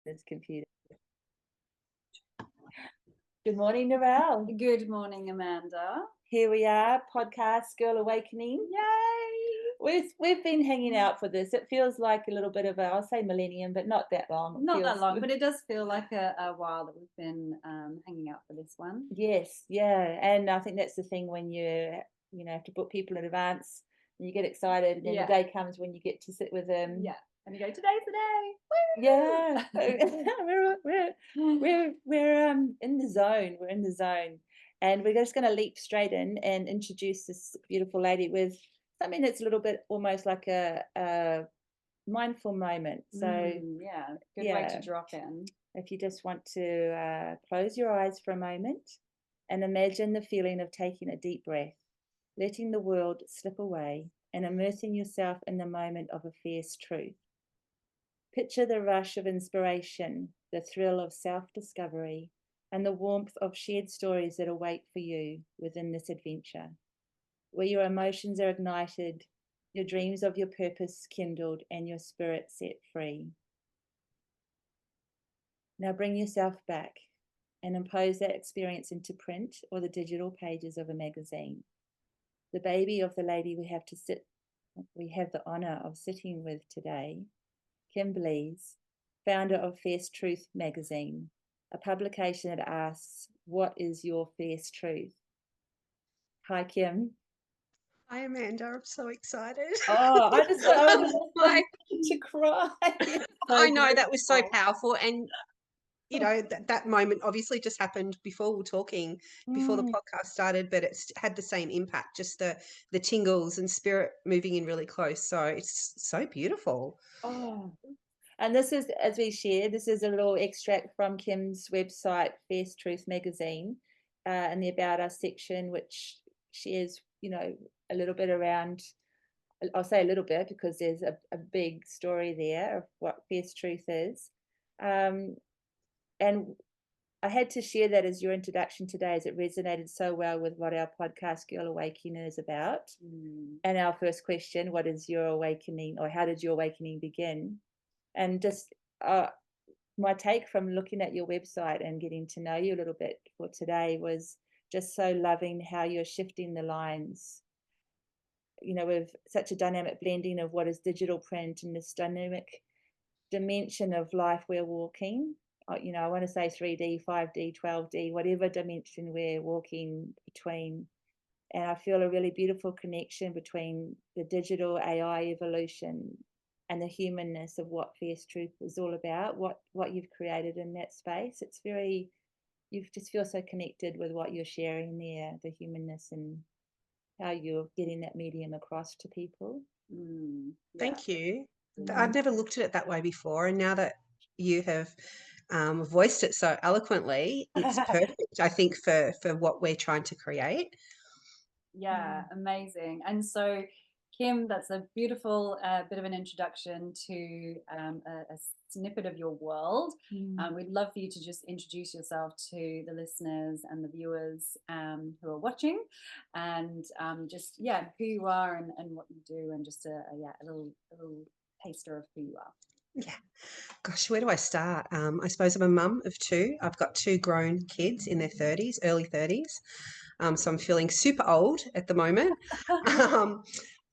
This computer. Good morning, Narelle. Good morning, Amanda. Here we are, podcast Girl Awakening. Yay! We've been hanging out for this. It feels like a little bit of I'll say millennium, but not that long. Not that long, but it does feel like a while that we've been hanging out for this one. Yes, yeah. And I think that's the thing when you have to book people in advance and you get excited, and then the day comes when you get to sit with them. Yeah. And you go, today's the day. Woo! Yeah. we're in the zone. We're in the zone. And we're just going to leap straight in and introduce this beautiful lady with something that's a little bit almost like a mindful moment. So good way to drop in. If you just want to close your eyes for a moment and imagine the feeling of taking a deep breath, letting the world slip away and immersing yourself in the moment of a fierce truth. Picture the rush of inspiration, the thrill of self-discovery, and the warmth of shared stories that await for you within this adventure, where your emotions are ignited, your dreams of your purpose kindled, and your spirit set free. Now bring yourself back and impose that experience into print or the digital pages of a magazine. The baby of the lady we have the honor of sitting with today, Kim Bleeze, founder of Fierce Truth magazine, a publication that asks, what is your fierce truth? Hi, Kim. Hi, Amanda. I'm so excited. Oh, I was like to cry. I know, that was so powerful. And, that moment obviously just happened before we were talking, before the podcast started, but it's had the same impact, just the tingles and spirit moving in really close. So it's so beautiful. Oh, and this is, as we shared, this is a little extract from Kim's website, Fierce Truth magazine, in the About Us section, which shares, a little bit around, I'll say a little bit because there's a big story there of what Fierce Truth is. And I had to share that as your introduction today, as it resonated so well with what our podcast Girl Awakening is about. And our first question, what is your awakening, or how did your awakening begin? And just my take from looking at your website and getting to know you a little bit for today was just so loving how you're shifting the lines, with such a dynamic blending of what is digital print and this dynamic dimension of life we're walking. I want to say 3D, 5D, 12D, whatever dimension we're walking between. And I feel a really beautiful connection between the digital AI evolution and the humanness of what Fierce Truth is all about, what you've created in that space. It's you just feel so connected with what you're sharing there, the humanness and how you're getting that medium across to people. Thank you. I'd never looked at it that way before. And now that you have voiced it so eloquently, it's perfect, I think, for what we're trying to create. Yeah, amazing. And so, Kim, that's a beautiful bit of an introduction to a snippet of your world. We'd love for you to just introduce yourself to the listeners and the viewers who are watching, and just who you are and what you do, and just a little taster of who you are. Yeah. Gosh, where do I start? I suppose I'm a mum of two. I've got two grown kids in their 30s, early 30s. So I'm feeling super old at the moment.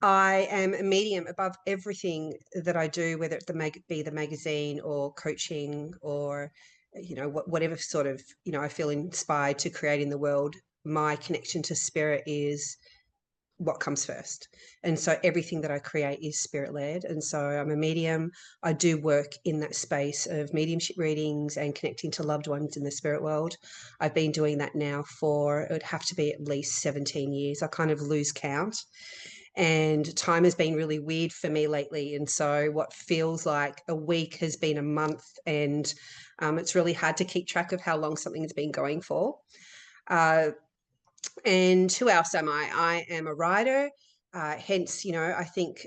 I am a medium above everything that I do, whether it be the magazine or coaching or, whatever sort of, I feel inspired to create in the world. My connection to spirit is what comes first. And so everything that I create is spirit led. And so I'm a medium. I do work in that space of mediumship readings and connecting to loved ones in the spirit world. I've been doing that now it would have to be at least 17 years. I kind of lose count. And time has been really weird for me lately. And so what feels like a week has been a month, and it's really hard to keep track of how long something has been going for. And who else am I? I am a writer. Hence, I think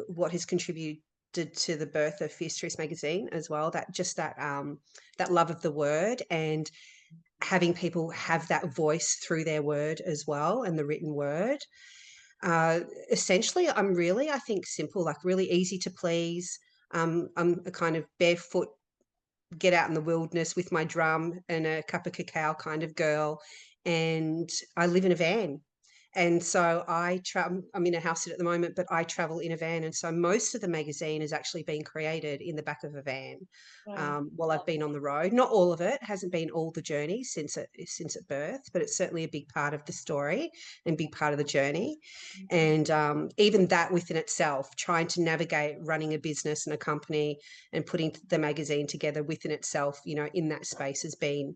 what has contributed to the birth of Fierce Truth magazine as well, that love of the word and having people have that voice through their word as well, and the written word. Essentially, I think simple, like really easy to please. I'm a kind of barefoot get out in the wilderness with my drum and a cup of cacao kind of girl. And I live in a van. And so I'm in a house at the moment, but I travel in a van. And so most of the magazine has actually been created in the back of a van while I've been on the road. Not all of it, hasn't been all the journey since it birth, but it's certainly a big part of the story and big part of the journey. And even that within itself, trying to navigate running a business and a company and putting the magazine together within itself, in that space has been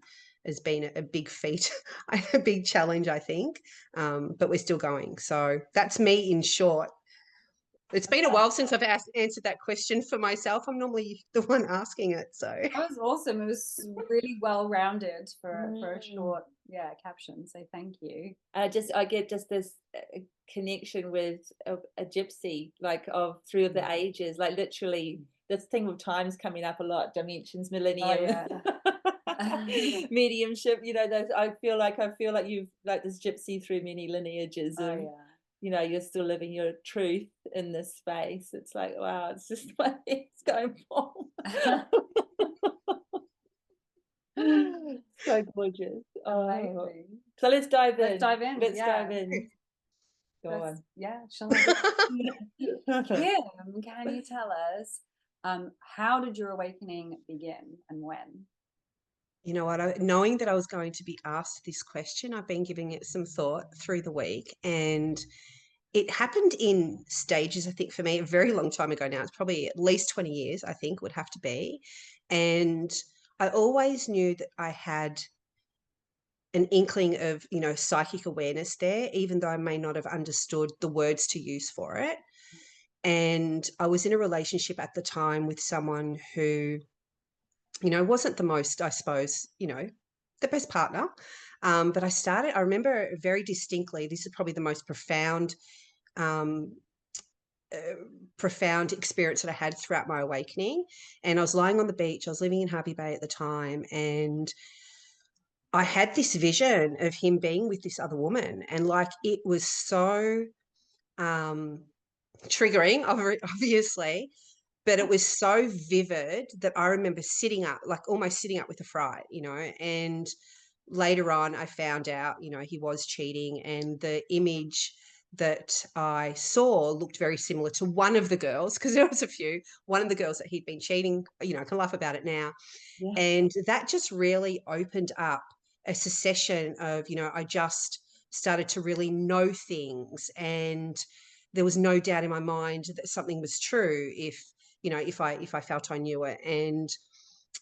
a big feat, a big challenge, I think. But we're still going. So that's me in short. It's been a while since I've answered that question for myself. I'm normally the one asking it. So that was awesome. It was really well rounded for a short caption. So thank you. I get just this connection with a gypsy, like of through the ages, like literally this thing with time's coming up a lot, dimensions, millennium. Mediumship, those I feel like you've like this gypsy through many lineages of you're still living your truth in this space. It's like, wow, it's just my head's going wrong. So gorgeous. Amazing. So let's dive in. Let's dive in. Let's dive in. Go on. Yeah, shall I? Kim, can you tell us how did your awakening begin and when? You know what? Knowing that I was going to be asked this question, I've been giving it some thought through the week, and it happened in stages. I think for me, a very long time ago now. It's probably at least 20 years. I think would have to be, and I always knew that I had an inkling of psychic awareness there, even though I may not have understood the words to use for it. And I was in a relationship at the time with someone who wasn't the most, I suppose, the best partner. But I remember very distinctly, this is probably the most profound experience that I had throughout my awakening. And I was lying on the beach. I was living in Hervey Bay at the time. And I had this vision of him being with this other woman. And like, it was so triggering, obviously. But it was so vivid that I remember sitting up, like almost sitting up with a fright, and later on I found out, he was cheating, and the image that I saw looked very similar to one of the girls, because there was a few, one of the girls that he'd been cheating, I can laugh about it now. Yeah. And that just really opened up a succession of, I just started to really know things, and there was no doubt in my mind that something was true if I felt I knew it. And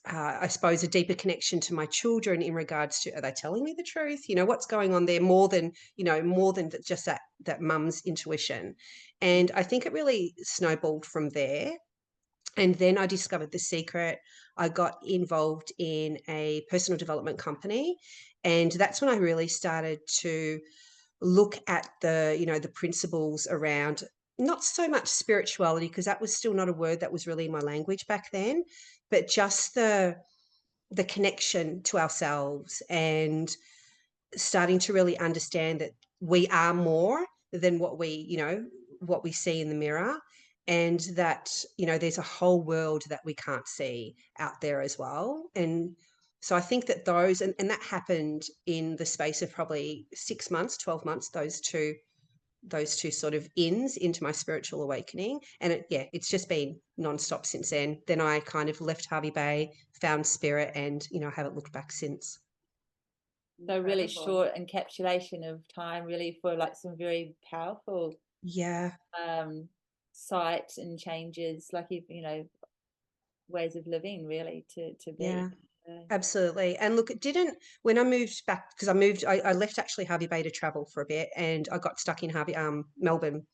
I suppose a deeper connection to my children in regards to, are they telling me the truth? What's going on there, more than just that mum's intuition. And I think it really snowballed from there. And then I discovered The Secret. I got involved in a personal development company. And that's when I really started to look at the principles around not so much spirituality, because that was still not a word that was really in my language back then, but just the connection to ourselves, and starting to really understand that we are more than what we see in the mirror, and that there's a whole world that we can't see out there as well. And so I think that those, and that happened in the space of probably 6 months, 12 months, those two sort of ins into my spiritual awakening. And it's just been nonstop since then. Then I kind of left Hervey Bay, found spirit, and, haven't looked back since. So really short encapsulation of time, really, for like some very powerful sight and changes, like ways of living, really, to be. Yeah. Absolutely. And look, when I moved back, because I left actually Hervey Bay to travel for a bit, and I got stuck in Melbourne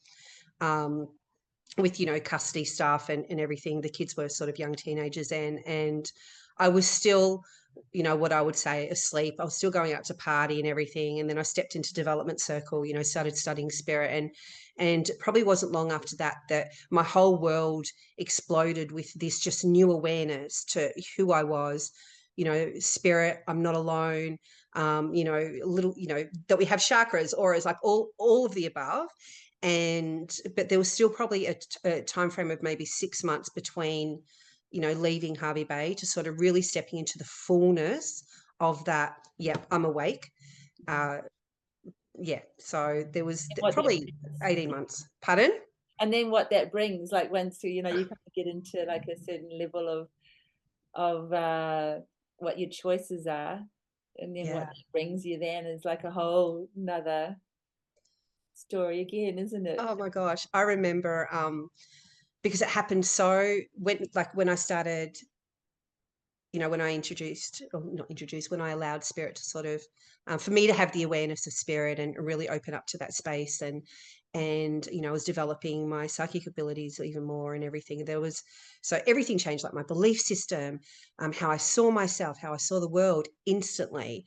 with, custody stuff and everything. The kids were sort of young teenagers then, and I was still, what I would say, asleep. I was still going out to party and everything. And then I stepped into development circle, started studying spirit, and it probably wasn't long after that my whole world exploded with this just new awareness to who I was. Spirit, I'm not alone. That we have chakras, auras, like all of the above. But there was still probably a time frame of maybe 6 months between leaving Harvey Bay to sort of really stepping into the fullness of that. Yep, I'm awake. So there was What probably 18 months. Pardon? And then what that brings, like once you kind of get into like a certain level of what your choices are, and then what that brings you then is like a whole nother story again, isn't it? Oh my gosh, I remember because it happened when I started, when I when I allowed spirit to sort of, for me to have the awareness of spirit and really open up to that space, and I was developing my psychic abilities even more and everything. So everything changed, like my belief system, how I saw myself, how I saw the world instantly.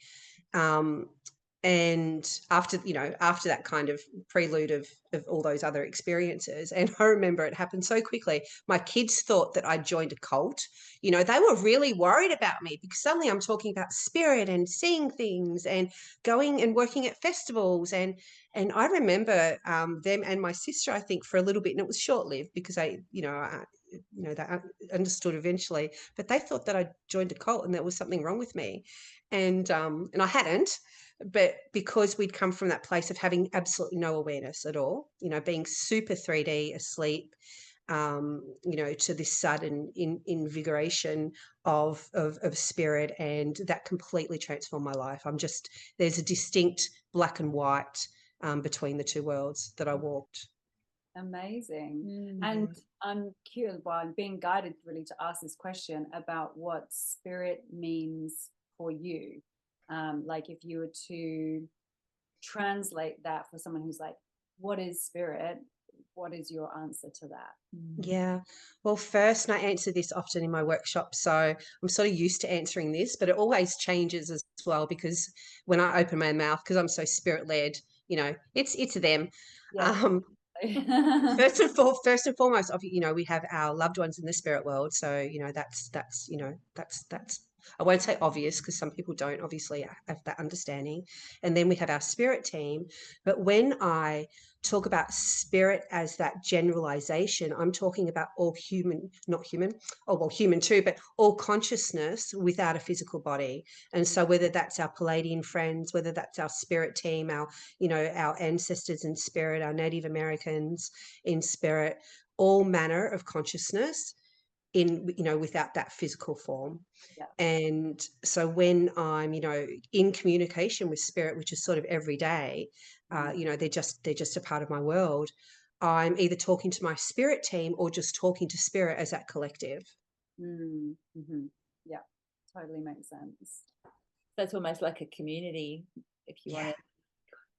And after that kind of prelude of all those other experiences, and I remember it happened so quickly, my kids thought that I'd joined a cult. They were really worried about me because suddenly I'm talking about spirit and seeing things and going and working at festivals, and I remember them and my sister, I think, for a little bit, and it was short-lived because they understood eventually, but they thought that I joined a cult and there was something wrong with me, and I hadn't. But because we'd come from that place of having absolutely no awareness at all, being super 3D asleep, to this sudden invigoration of spirit, and that completely transformed my life. There's a distinct black and white between the two worlds that I walked. Amazing. And I'm curious, well, I'm being guided really to ask this question about what spirit means for you. Like if you were to translate that for someone who's like, what is spirit? What is your answer to that? Yeah. Well, first, and I answer this often in my workshop, so I'm sort of used to answering this, but it always changes as well, because when I open my mouth, because I'm so spirit-led, it's them. Yeah. First and foremost, we have our loved ones in the spirit world. So, that's I won't say obvious, because some people don't obviously have that understanding. And then we have our spirit team. But when I talk about spirit as that generalization, I'm talking about all human, not human, human too, but all consciousness without a physical body. And so whether that's our Palladian friends, whether that's our spirit team, our ancestors in spirit, our Native Americans in spirit, all manner of consciousness without that physical form. Yeah. And so when I'm in communication with spirit, which is sort of every day, they're just a part of my world, I'm either talking to my spirit team or just talking to spirit as that collective. Mm-hmm. Yeah, totally makes sense. That's almost like a community, if you want to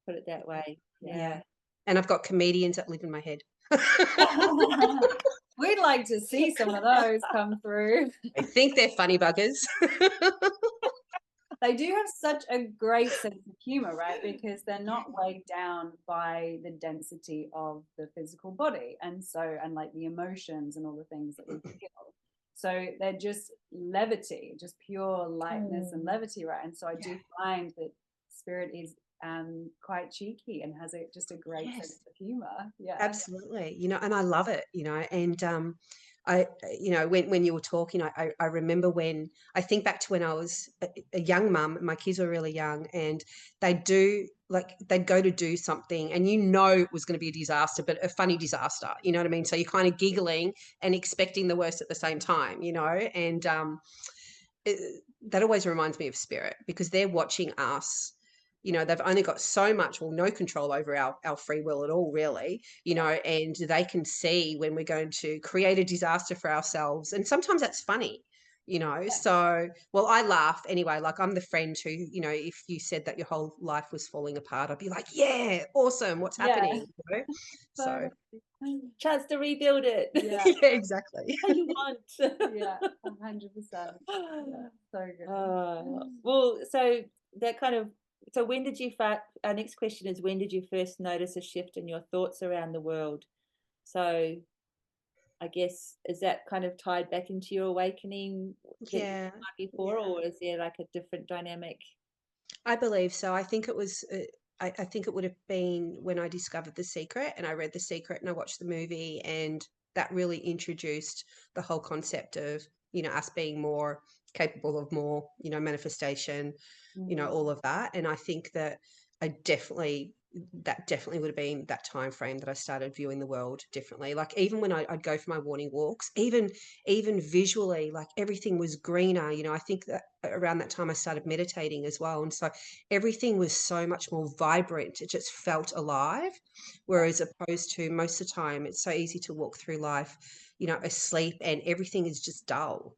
put it that way. Yeah. And I've got comedians that live in my head. We'd like to see some of those come through. I think they're funny buggers. They do have such a great sense of humor, right? Because they're not weighed down by the density of the physical body, and like the emotions and all the things that we feel. So they're just levity, just pure lightness and levity, right? And so I do find that spirit is quite cheeky and has just a great sense of humor. Yeah, absolutely. And I love it. And I, when you were talking, I remember when I think back to when I was a young mum. My kids were really young, and they'd go to do something, and it was going to be a disaster, but a funny disaster. You know what I mean? So you're kind of giggling and expecting the worst at the same time. And that always reminds me of spirit, because they're watching us. They've only got so much, no control over our free will at all, really, and they can see when we're going to create a disaster for ourselves. And sometimes that's funny, so, well, I laugh anyway. Like, I'm the friend who, if you said that your whole life was falling apart, I'd be like, yeah, awesome. What's happening? So chance to rebuild it. Yeah, exactly. How you want. Yeah, 100%. Yeah, so good. Well, so when did you our next question is, when did you first notice a shift in your thoughts around the world? So I guess, is that kind of tied back into your awakening before, or is there like a different dynamic? I believe so. I think it was I think it would have been when I discovered The Secret, and I read The Secret and I watched the movie, and that really introduced the whole concept of, you know, us being more capable of more, you know, manifestation, you know, all of that. And I think that that definitely would have been that time frame that I started viewing the world differently. Like even when I'd go for my morning walks, even visually, like everything was greener. You know, I think that around that time I started meditating as well, and so everything was so much more vibrant. It just felt alive, whereas opposed to most of the time it's so easy to walk through life, you know, asleep, and everything is just dull.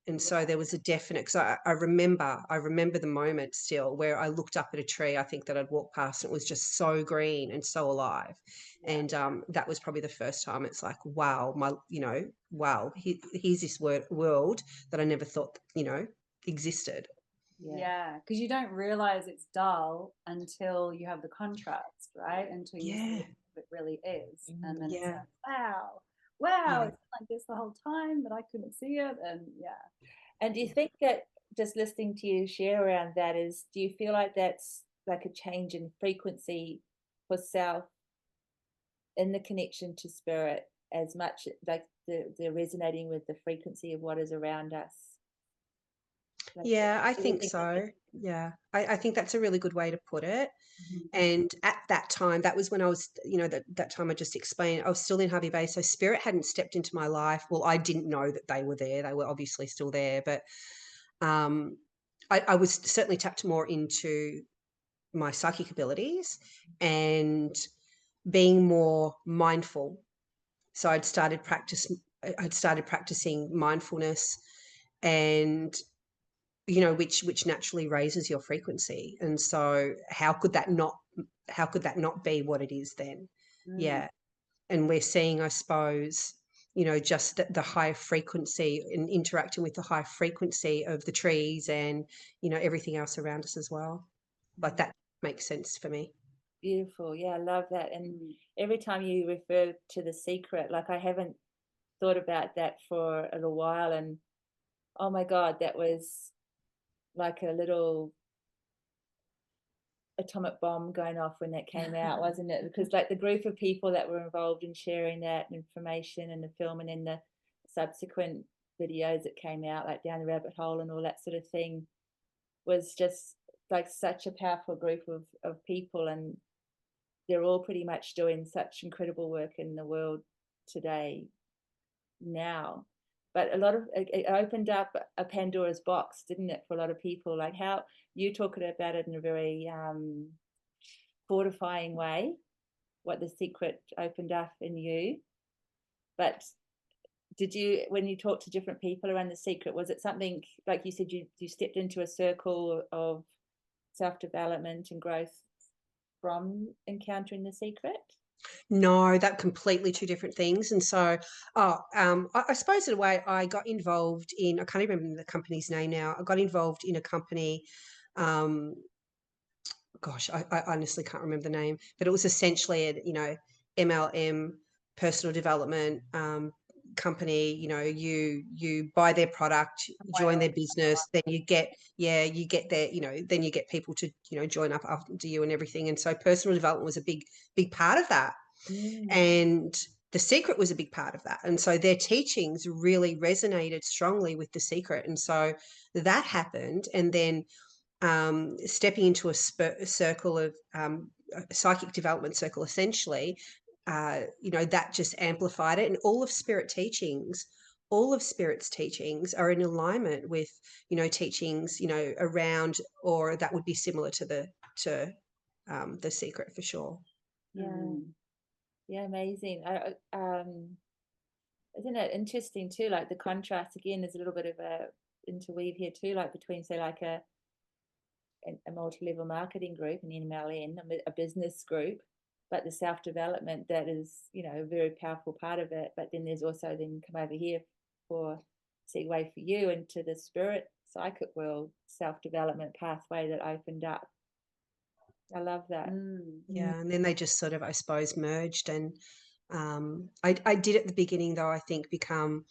And so there was a definite, because I remember the moment still where I looked up at a tree, I think that I'd walked past, and it was just so green and so alive. And that was probably the first time it's like, wow, here's this world that I never thought, you know, existed. Yeah, because you don't realize it's dull until you have the contrast, right? Until you see what it really is. And then it's like, wow, it's like this the whole time, but I couldn't see it. And And do you think that, just listening to you share around that, do you feel like that's like a change in frequency for self in the connection to spirit, as much like the resonating with the frequency of what is around us? Like, Yeah, I do you think so. Yeah, I think that's a really good way to put it. Mhm. And at that time, that was when I was, you know, that time I just explained, I was still in Harvey Bay. So spirit hadn't stepped into my life. Well, I didn't know that they were there. They were obviously still there, but um, I was certainly tapped more into my psychic abilities and being more mindful. So I'd started practicing mindfulness, and you know, which naturally raises your frequency. And so how could that not be what it is then? Yeah. And we're seeing, I suppose, you know, just the high frequency and interacting with the high frequency of the trees and, you know, everything else around us as well. Like that makes sense for me. Beautiful. Yeah, I love that. And every time you refer to The Secret, like I haven't thought about that for a little while. And oh my God, that was like a little atomic bomb going off when that came out, wasn't it? Because like the group of people that were involved in sharing that information and the film, and then the subsequent videos that came out, like Down the Rabbit Hole and all that sort of thing, was just like such a powerful group of people. And they're all pretty much doing such incredible work in the world today now. But a lot of it opened up a Pandora's box, didn't it, for a lot of people? Like how you talk about it in a very fortifying way, what The Secret opened up in you. But did you, when you talked to different people around The Secret, was it something like you said you stepped into a circle of self-development and growth from encountering The Secret? No, that completely two different things. And so, I suppose in a way I got involved in, I can't even remember the company's name now. I got involved in a company, um, gosh, I honestly can't remember the name, but it was essentially a, you know, MLM, personal development, company. You know, you buy their product, join their business, then you get their, you know, then you get people to, you know, join up after you and everything. And so personal development was a big part of that. And The Secret was a big part of that. And so their teachings really resonated strongly with The Secret. And so that happened. And then stepping into a circle of a psychic development circle, essentially, you know, that just amplified it. And all of Spirit's teachings are in alignment with, you know, teachings, you know, around, or that would be similar to The Secret for sure. Yeah. Yeah, amazing. Isn't it interesting too? Like the contrast again, there's a little bit of a interweave here too, like between say like a multi-level marketing group, an MLM, a business group, but the self-development that is, you know, a very powerful part of it. But then there's also then come over here for segue for you into the spirit psychic world self-development pathway that opened up. I love that. Yeah, and then they just sort of, I suppose, merged. And I did at the beginning, though, I think become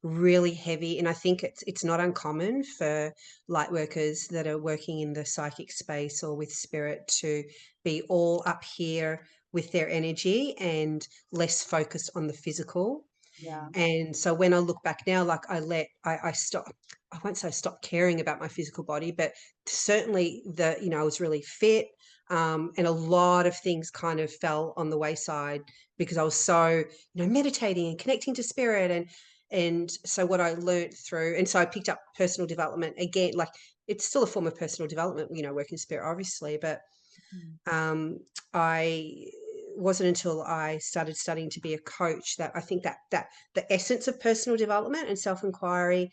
really heavy. And I think it's not uncommon for light workers that are working in the psychic space or with spirit to be all up here with their energy and less focused on the physical. Yeah. And so when I look back now, like I stopped, I won't say stop caring about my physical body, but certainly I was really fit. And a lot of things kind of fell on the wayside because I was so, meditating and connecting to spirit. And so what I learned through, and so I picked up personal development again, like it's still a form of personal development, working spirit, obviously, but I wasn't until I started studying to be a coach that I think that the essence of personal development and self-inquiry,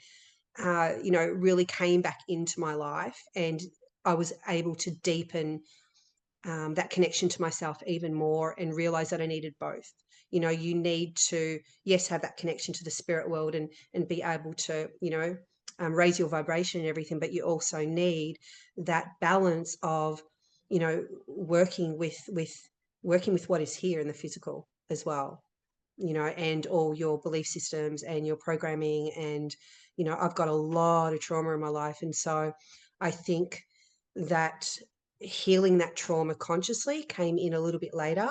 really came back into my life, and I was able to deepen that connection to myself even more and realize that I needed both. You need to, yes, have that connection to the spirit world and be able to, raise your vibration and everything, but you also need that balance of, working with what is here in the physical as well, and all your belief systems and your programming. And, I've got a lot of trauma in my life. And so I think that healing that trauma consciously came in a little bit later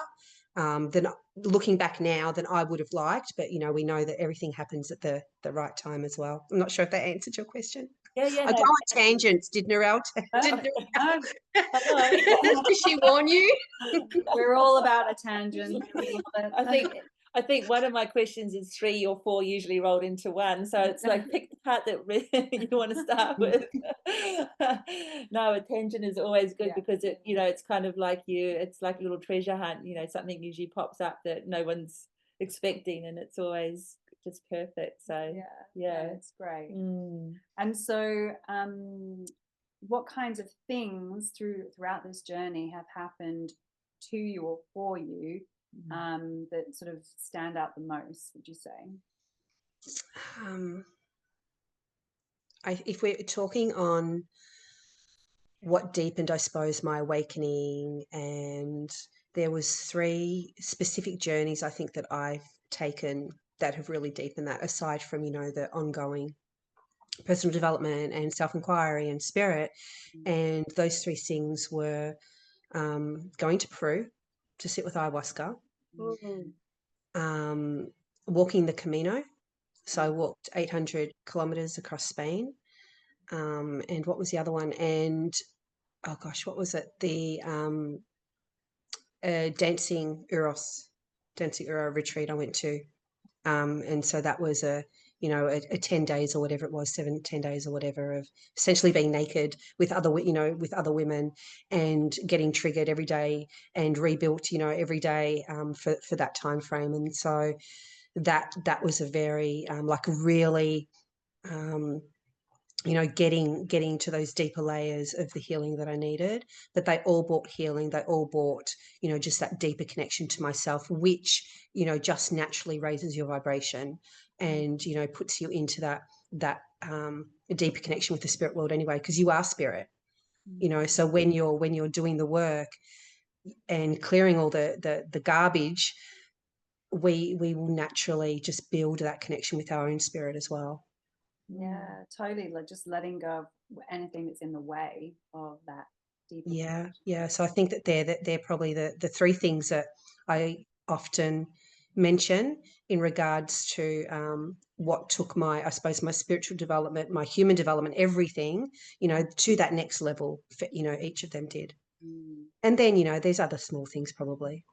than looking back now than I would have liked. But, we know that everything happens at the right time as well. I'm not sure if that answered your question. Yeah, I go on tangents, did Narelle? Did she warn you? We're all about a tangent. I think one of my questions is 3 or 4 usually rolled into one. So it's like pick the part that really you want to start with. No, a tangent is always good because it, it's kind of like it's like a little treasure hunt. Something usually pops up that no one's expecting, and it's always just perfect. So yeah, it's great. And so what kinds of things throughout this journey have happened to you or for you that sort of stand out the most, would you say? If we're talking on what deepened, I suppose, my awakening, and there was 3 specific journeys I think that I've taken that have really deepened that, aside from, the ongoing personal development and self-inquiry and spirit. And those 3 things were going to Peru to sit with ayahuasca, walking the Camino. So I walked 800 kilometers across Spain. And what was the other one? And oh gosh, what was it? The dancing Uro retreat I went to. And so that was a 10 days or whatever it was, 10 days or whatever, of essentially being naked with other women and getting triggered every day and rebuilt, every day for that time frame. And so that was a very like really getting to those deeper layers of the healing that I needed. But they all brought healing. They all brought, just that deeper connection to myself, which, just naturally raises your vibration and, puts you into that deeper connection with the spirit world anyway, because you are spirit, so when you're doing the work and clearing all the garbage, we will naturally just build that connection with our own spirit as well. Yeah, totally. Like just letting go of anything that's in the way of that deeper connection. Yeah. So I think that they're probably the 3 things that I often mention in regards to what took my spiritual development, my human development, everything, to that next level. Each of them did. And then, there's other small things probably.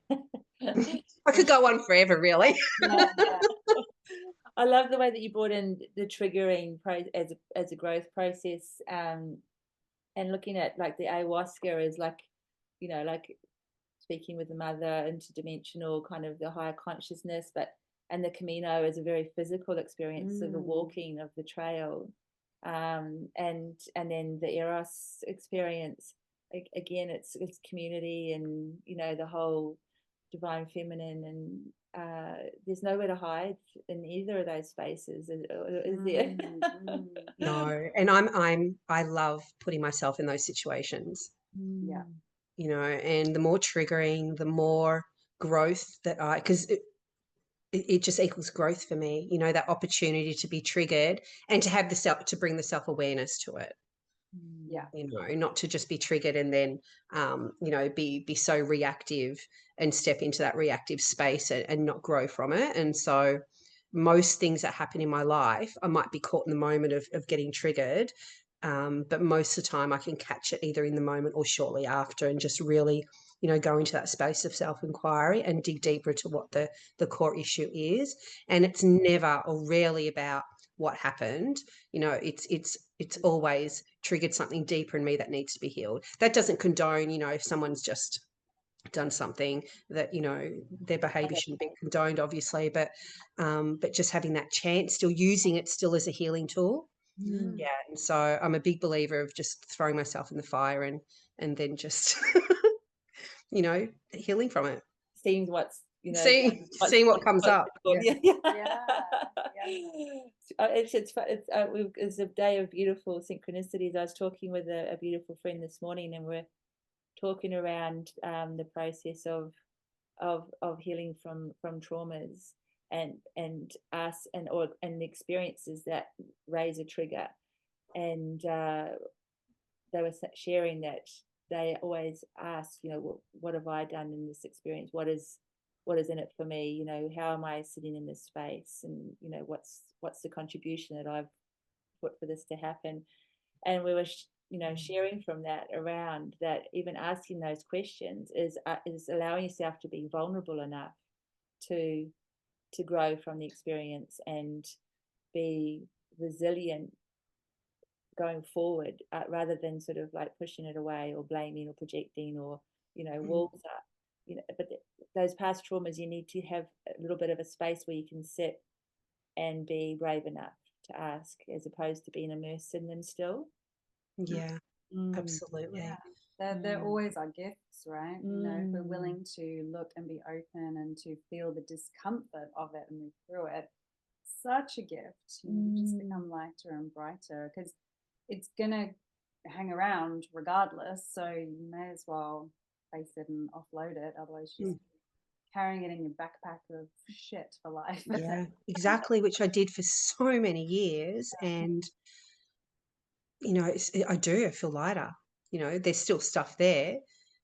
I could go on forever, really. I love the way that you brought in the triggering as a growth process, and looking at like the ayahuasca as like, like speaking with the mother, interdimensional, kind of the higher consciousness, and the Camino is a very physical experience of the walking of the trail, and then the Eros experience, again, it's community and the whole divine feminine, and there's nowhere to hide in either of those spaces, is there? No, and I love putting myself in those situations. Yeah. And the more triggering, the more growth because it just equals growth for me, that opportunity to be triggered and to have to bring the self-awareness to it. Yeah. You know, not to just be triggered and then, you know, be so reactive and step into that reactive space and not grow from it. And so most things that happen in my life, I might be caught in the moment of getting triggered. But most of the time I can catch it either in the moment or shortly after, and just really, you know, go into that space of self-inquiry and dig deeper to what the core issue is. And it's never or rarely about what happened. You know, it's always triggered something deeper in me that needs to be healed. That doesn't condone, you know, if someone's just done something that, you know, their behavior shouldn't be condoned, obviously, but just having that chance, still using it still as a healing tool. Yeah. And so I'm a big believer of just throwing myself in the fire and then just you know, healing from it. Seeing what's, you know, Seeing what comes up. Yeah. Yeah. It's a day of beautiful synchronicities. I was talking with a beautiful friend this morning, and we're talking around the process of healing from traumas and us and the experiences that raise a trigger. And they were sharing that they always ask, you know, what have I done in this experience? What is in it for me? You know, how am I sitting in this space? And, you know, what's the contribution that I've put for this to happen? And we were, you know, sharing from that around that even asking those questions is allowing yourself to be vulnerable enough to grow from the experience and be resilient going forward, rather than sort of like pushing it away or blaming or projecting or, you know, walls up, you know. But those past traumas, you need to have a little bit of a space where you can sit and be brave enough to ask, as opposed to being immersed in them still. Yeah, absolutely. Yeah. They're always our gifts, right? You know, if we're willing to look and be open and to feel the discomfort of it and move through it, such a gift. You just become lighter and brighter, because it's gonna hang around regardless. So you may as well face it and offload it. Otherwise, you're just carrying it in your backpack of shit for life. Yeah, exactly, which I did for so many years. And, you know, I feel lighter. You know, there's still stuff there.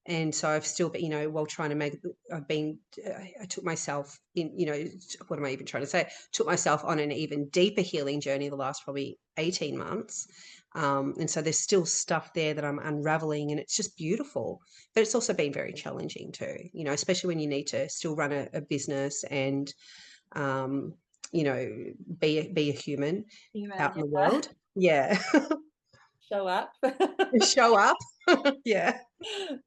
And so I've still been, you know, while trying to I took myself in, you know, what am I even trying to say? Took myself on an even deeper healing journey the last probably 18 months. And so there's still stuff there that I'm unraveling, and it's just beautiful. But it's also been very challenging too, you know, especially when you need to still run a business and, you know, be a human out in the world. Yeah. Show up. Show up. Yeah.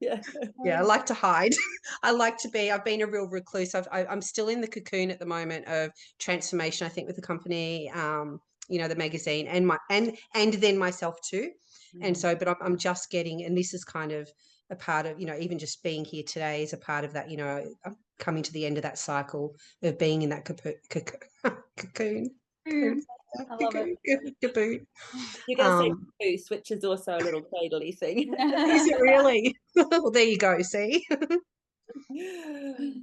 Yeah. Yeah, I like to hide. I've been a real recluse. I'm still in the cocoon at the moment of transformation, I think, with the company, you know, the magazine and then myself too. And so, but I'm just getting, and this is kind of a part of, you know, even just being here today is a part of that, you know, I'm coming to the end of that cycle of being in that cocoon. I love it. Cocoon. You're going to say goose, which is also a little cradly thing. Is it really? Well, there you go. See?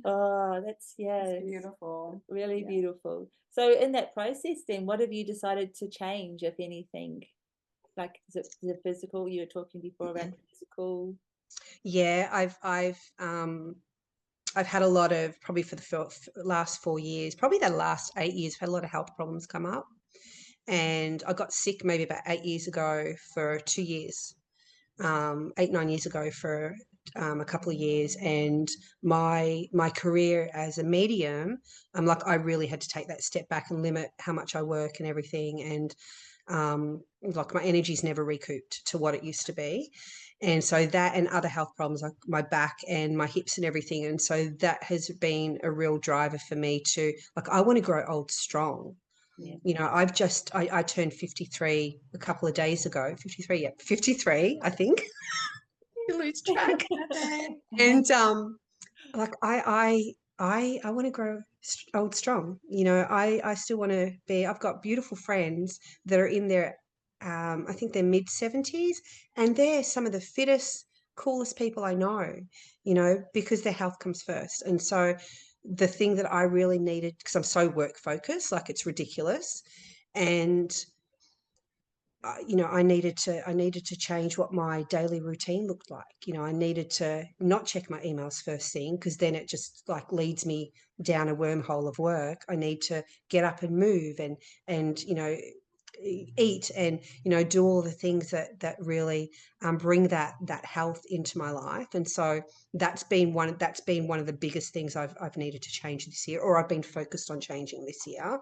Oh, that's it's beautiful. really beautiful. So in that process then, what have you decided to change, if anything? Like, is it the physical? You were talking before about the physical. Yeah, I've had a lot of, probably for the last 4 years, probably the last 8 years, I've had a lot of health problems come up. And I got sick maybe about 8 years ago for 2 years, 8-9 years ago for a couple of years. And my career as a medium, like, I really had to take that step back and limit how much I work and everything. And like, my energy's never recouped to what it used to be. And so that, and other health problems like my back and my hips and everything. And so that has been a real driver for me to, like, I want to grow old strong. Yeah. You know, I turned 53 a couple of days ago. 53, I think. You lose track. And like, I want to grow old strong. You know, I still want to be. I've got beautiful friends that are in their, I think they're mid-70s, and they're some of the fittest, coolest people I know. You know, because their health comes first. And so the thing that I really needed, because I'm so work focused, like, it's ridiculous, and I needed to change what my daily routine looked like. I needed to not check my emails first thing, because then it just like leads me down a wormhole of work. I need to get up and move and eat and do all the things that really bring that health into my life. And so that's been one of the biggest things I've needed to change this year, or I've been focused on changing this year,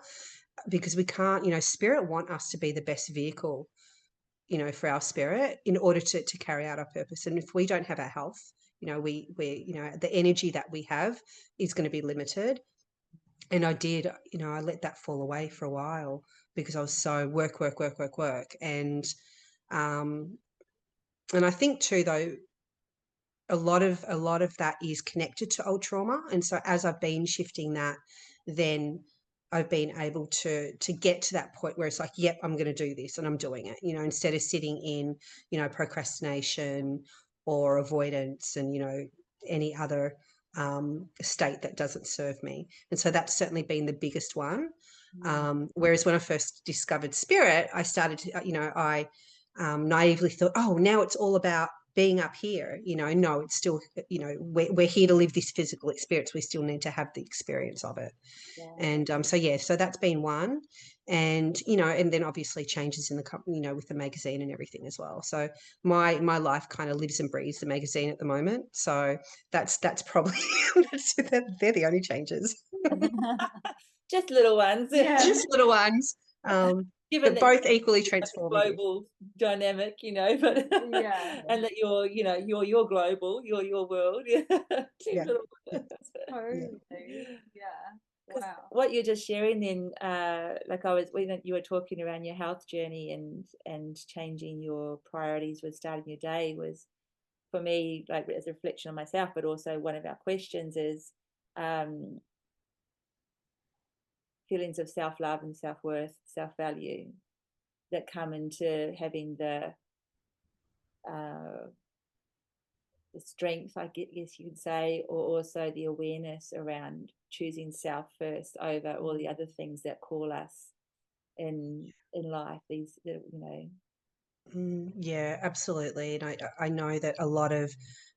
because we can't, spirit want us to be the best vehicle, for our spirit, in order to carry out our purpose. And if we don't have our health, we the energy that we have is going to be limited. And I let that fall away for a while, because I was so work. And I think too, though, a lot of that is connected to old trauma. And so as I've been shifting that, then I've been able to get to that point where it's like, yep, I'm going to do this, and I'm doing it, instead of sitting in, procrastination or avoidance and, any other state that doesn't serve me. And so that's certainly been the biggest one. Whereas when I first discovered spirit, I started to, I naively thought, oh, now it's all about being up here. No, it's still, we're here to live this physical experience. We still need to have the experience of it. Yeah. And so that's been one. And and then obviously changes in the company, with the magazine and everything as well. So my life kind of lives and breathes the magazine at the moment. So that's probably they're the only changes. Just little ones. Yeah. Just little ones, Given but that both equally it's like a transformative. global dynamic, but Yeah. and that you're you're global, you're your world. Yeah. Two Yeah. little Yeah. Totally. Yeah. Because Wow. what you're just sharing then, like when you were talking around your health journey and changing your priorities with starting your day, was for me, like, as a reflection on myself, but also one of our questions is feelings of self-love and self-worth, self-value, that come into having uh, the strength, I guess you could say, or also the awareness around choosing self first over all the other things that call us in life. Yeah, absolutely. And I know that a lot of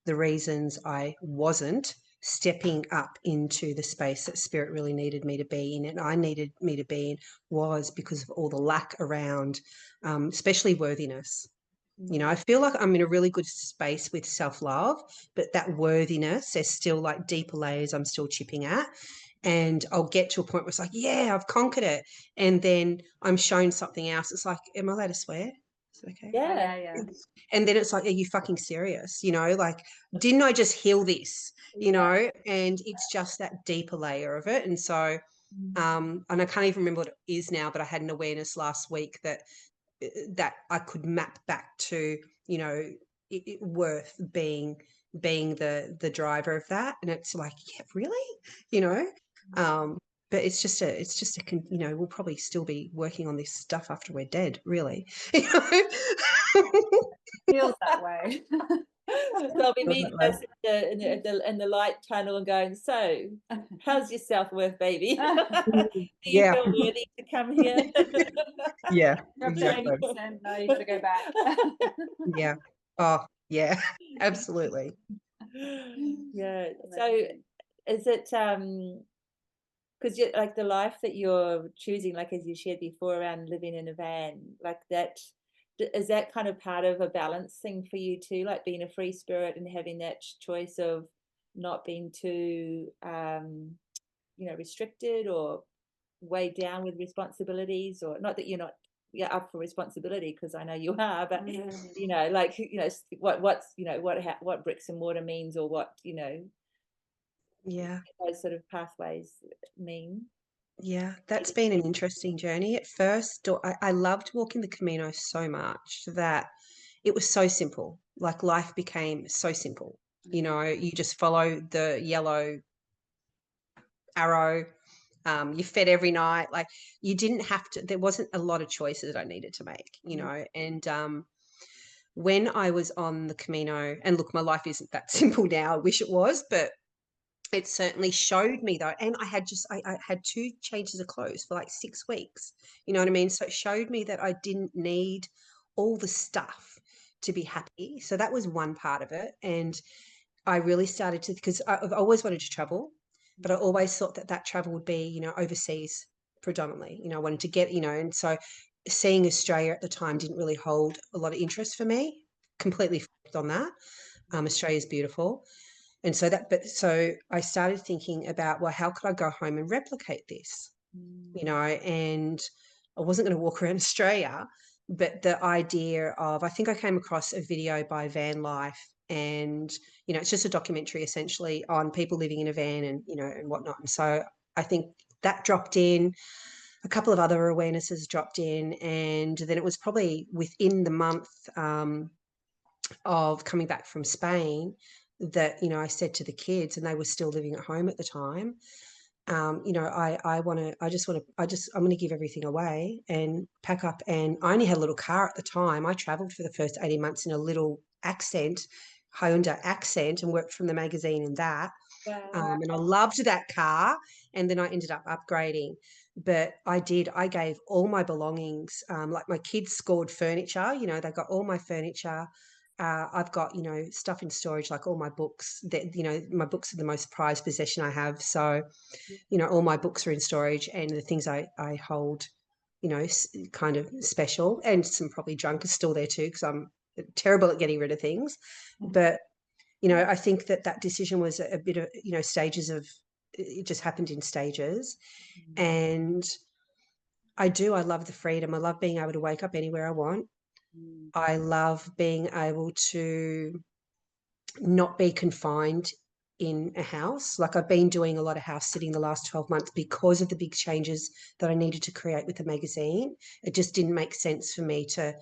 the reasons I wasn't stepping up into the space that spirit really needed me to be in, and I needed me to be in, was because of all the lack around, especially worthiness. I feel like I'm in a really good space with self-love, but that worthiness, there's still like deeper layers I'm still chipping at. And I'll get to a point where it's like, yeah, I've conquered it. And then I'm shown something else. It's like, am I allowed to swear? Is it okay? Yeah. Yeah. And then it's like, are you fucking serious? Like, didn't I just heal this? And it's just that deeper layer of it. And so, and I can't even remember what it is now, but I had an awareness last week that I could map back to, worth being the driver of that. And it's like, yeah, really, but it's just we'll probably still be working on this stuff after we're dead, really. Feels that way. So I'll be meeting us in the light tunnel and going, so how's your self-worth, baby? Do you Yeah. feel worthy to come here? Yeah, Roughly exactly. 80%. No, you gotta go back. Yeah. Oh, yeah, absolutely. Yeah. So is it because you like the life that you're choosing, like as you shared before around living in a van, like that, is that kind of part of a balance thing for you too, like being a free spirit and having that choice of not being too restricted or weighed down with responsibilities? Or not that you're not up for responsibility, because I know you are, but like what bricks and mortar means, or what Yeah. those sort of pathways mean. Yeah, that's been an interesting journey. At first, I loved walking the Camino so much that it was so simple. Like, life became so simple. You just follow the yellow arrow. You fed every night. Like, you didn't have to. There wasn't a lot of choices that I needed to make. And when I was on the Camino, and look, my life isn't that simple now. I wish it was, but it certainly showed me, though. And I had 2 changes of clothes for like 6 weeks. You know what I mean? So it showed me that I didn't need all the stuff to be happy. So that was one part of it. And I really started to, because I've always wanted to travel, but I always thought that travel would be, you know, overseas predominantly. You know, I wanted to get, you know, and so seeing Australia at the time didn't really hold a lot of interest for me. Completely flipped on that. Australia is beautiful. And so so I started thinking about, well, how could I go home and replicate this? You know, and I wasn't going to walk around Australia, but the idea of, I think I came across a video by Van Life, and, you know, it's just a documentary essentially on people living in a van and, you know, and whatnot. And so I think that dropped in, a couple of other awarenesses dropped in, and then it was probably within the month of coming back from Spain that, you know, I said to the kids, and they were still living at home at the time, you know, I'm going to give everything away and pack up. And I only had a little car at the time. I traveled for the first 18 months in a little Honda accent, and worked from the magazine in that. Wow. And I loved that car. And then I ended up upgrading. But I gave all my belongings, like my kids scored furniture, you know, they got all my furniture. I've got, you know, stuff in storage, like all my books that, you know, my books are the most prized possession I have. So, you know, all my books are in storage, and the things I hold, you know, kind of special, and some probably junk is still there too, because I'm terrible at getting rid of things. But, you know, I think that decision was a bit of, you know, stages of, it just happened in stages. And I love the freedom. I love being able to wake up anywhere I want. I love being able to not be confined in a house. Like, I've been doing a lot of house sitting the last 12 months because of the big changes that I needed to create with the magazine. It just didn't make sense for me to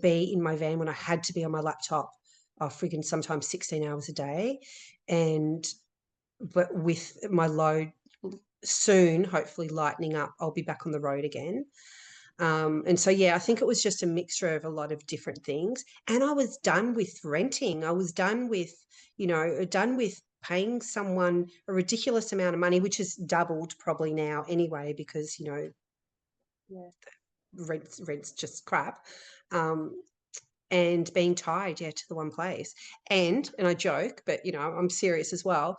be in my van when I had to be on my laptop, friggin' sometimes 16 hours a day. But with my load soon, hopefully lightening up, I'll be back on the road again. And so, yeah, I think it was just a mixture of a lot of different things. And I was done with renting. I was done with, you know, paying someone a ridiculous amount of money, which has doubled probably now anyway, because, you know, rent's just crap. And being tied, to the one place. And I joke, but, you know, I'm serious as well.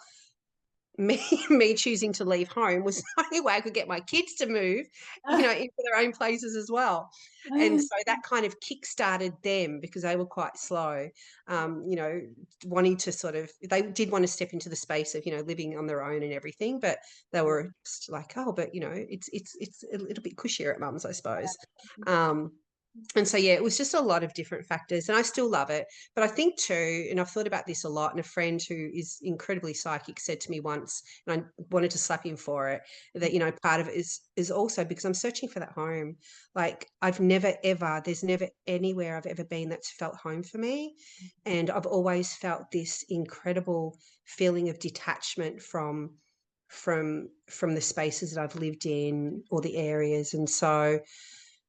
Me choosing to leave home was the only way I could get my kids to move, you know, into their own places as well. And so that kind of kick-started them, because they were quite slow, you know, wanting to they did want to step into the space of, you know, living on their own and everything, but they were just like, oh, but, you know, it's a little bit cushier at mum's, I suppose. And so, yeah, it was just a lot of different factors, and I still love it. But I think too, and I've thought about this a lot, and a friend who is incredibly psychic said to me once, and I wanted to slap him for it, that, you know, part of it is also because I'm searching for that home. Like, there's never anywhere I've ever been that's felt home for me. And I've always felt this incredible feeling of detachment from the spaces that I've lived in, or the areas. And so,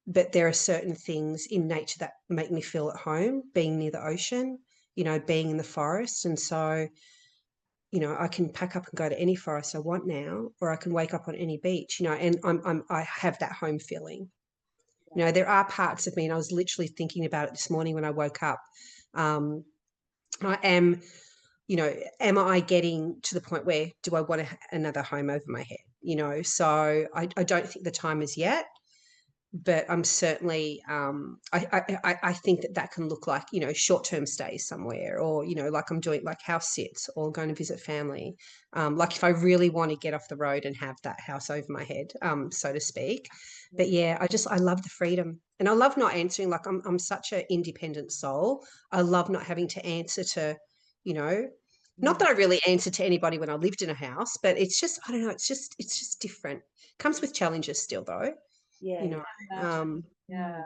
but there are certain things in nature that make me feel at home, being near the ocean, you know, being in the forest. And so, you know, I can pack up and go to any forest I want now, or I can wake up on any beach, you know, and I have that home feeling. You know, there are parts of me, and I was literally thinking about it this morning when I woke up. I am, you know, am I getting to the point where do I want another home over my head? You know, so I don't think the time is yet. But I'm certainly, I think that can look like, you know, short-term stays somewhere, or, you know, like I'm doing like house sits, or going to visit family. Like if I really want to get off the road and have that house over my head, so to speak. But yeah, I love the freedom, and I love not answering. Like, I'm such an independent soul. I love not having to answer to, you know, not that I really answered to anybody when I lived in a house, but it's just, I don't know, it's just different. Comes with challenges still though. Yeah. You know, Yeah.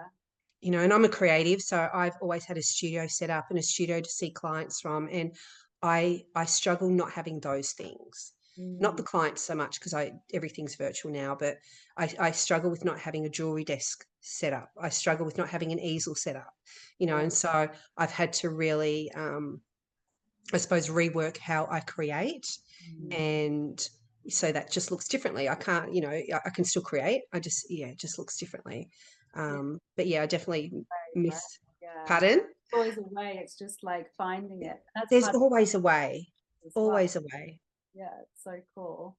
you know, and I'm a creative, so I've always had a studio set up and a studio to see clients from, and I struggle not having those things. Not the clients so much, because everything's virtual now, but I struggle with not having a jewelry desk set up. I struggle with not having an easel set up, you know, and so I've had to really, I suppose, rework how I create, and so that just looks differently. I can't, you know, I can still create. It just looks differently. But yeah, I definitely miss Pardon? Always a way. It's just like finding it. That's There's part of always a way. it as well. Always a way. Yeah, it's so cool.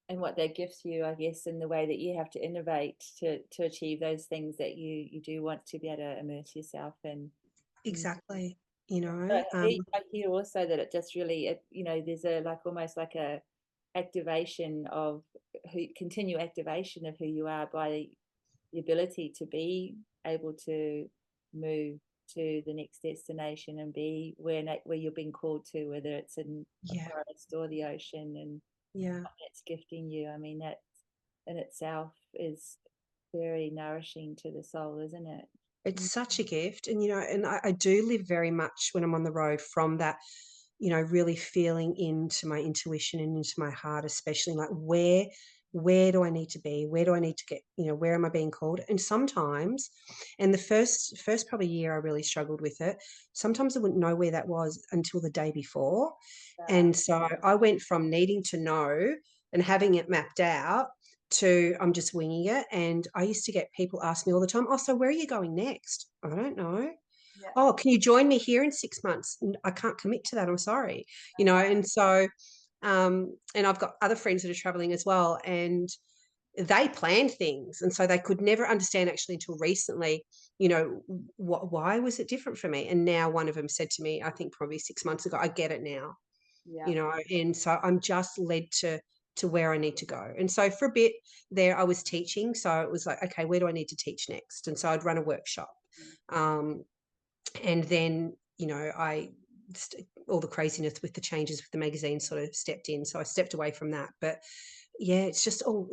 And what that gives you, I guess, in the way that you have to innovate to achieve those things that you do want to be able to immerse yourself in. Exactly. You know, But I hear also that it just really, there's a like almost like a activation of continue activation of who you are by the ability to be able to move to the next destination and be where you're being called to, whether it's in a forest or the ocean, and it's gifting you. I mean, that in itself is very nourishing to the soul, isn't it? it's such a gift. And, and I do live very much when I'm on the road from that, really feeling into my intuition and into my heart, especially like where do I need to be? Where do I need to get, where am I being called? And sometimes, and the first probably year I really struggled with it. Sometimes I wouldn't know where that was until the day before. And so I went from needing to know and having it mapped out to I'm just winging it. And I used to get people ask me all the time, oh, so where are you going next? I don't know. Yeah. Oh, can you join me here in 6 months? I can't commit to that. I'm sorry. And so, and I've got other friends that are traveling as well, and they planned things. And so they could never understand actually until recently, why was it different for me? And now one of them said to me, I think probably 6 months ago, I get it now. And so I'm just led to where I need to go. And so for a bit there, I was teaching. So it was like, okay, where do I need to teach next? And so I'd run a workshop. And then, all the craziness with the changes with the magazine sort of stepped in. So I stepped away from that. But yeah, it's all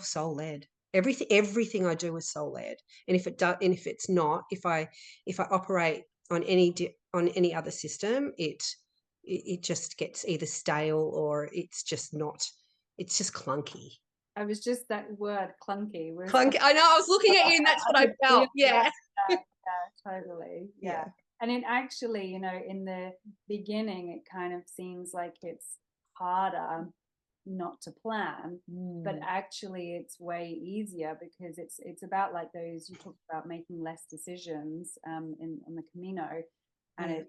soul led. Everything I do is soul led. And if it's not, if I operate on any other system, it just gets either stale or it's just clunky. I was just that word clunky. Clunky. I know. I was looking at you, and that's what I felt. Yeah. Yeah, totally. Yeah. And it actually, in the beginning, it kind of seems like it's harder not to plan, but actually it's way easier because it's about like those you talked about making less decisions on the Camino, and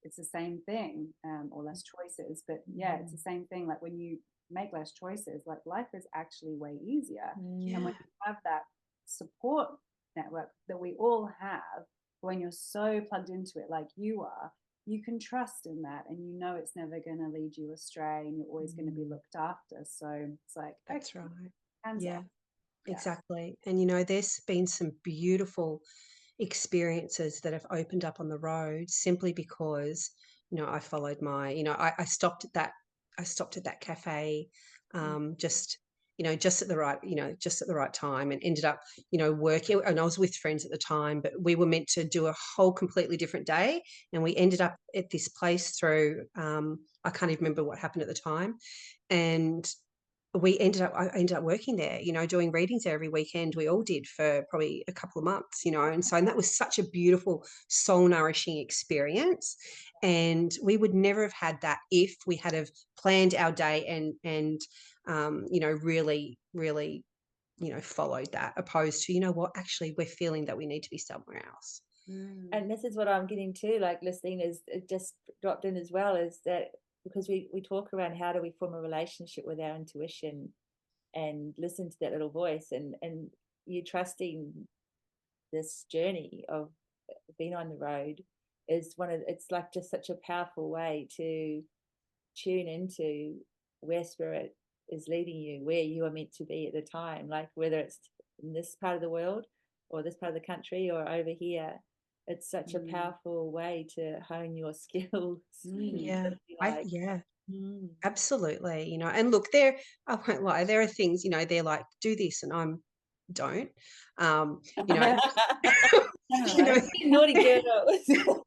it's the same thing, or less choices, but it's the same thing. Like when you make less choices, like life is actually way easier. And when you have that support network that we all have, when you're so plugged into it like you are, you can trust in that, and it's never going to lead you astray, and you're always going to be looked after. So it's like, that's right. Yeah, exactly. And there's been some beautiful experiences that have opened up on the road simply because I followed my I stopped at that cafe just at the right time, and ended up working. And I was with friends at the time, but we were meant to do a whole completely different day, and we ended up at this place through I can't even remember what happened at the time, and I ended up working there, doing readings there every weekend. We all did for probably a couple of months, and that was such a beautiful soul nourishing experience. And we would never have had that if we had have planned our day and really, really, followed that, opposed to, what, actually we're feeling that we need to be somewhere else. And this is what I'm getting to, like listening is it just dropped in as well, is that because we talk around how do we form a relationship with our intuition and listen to that little voice, and you trusting this journey of being on the road is it's like just such a powerful way to tune into where spirit is leading you, where you are meant to be at the time, like whether it's in this part of the world or this part of the country or over here. It's such a powerful way to hone your skills. Absolutely. And look, I won't lie, there are things, they're like, do this, and I'm don't. Naughty girl.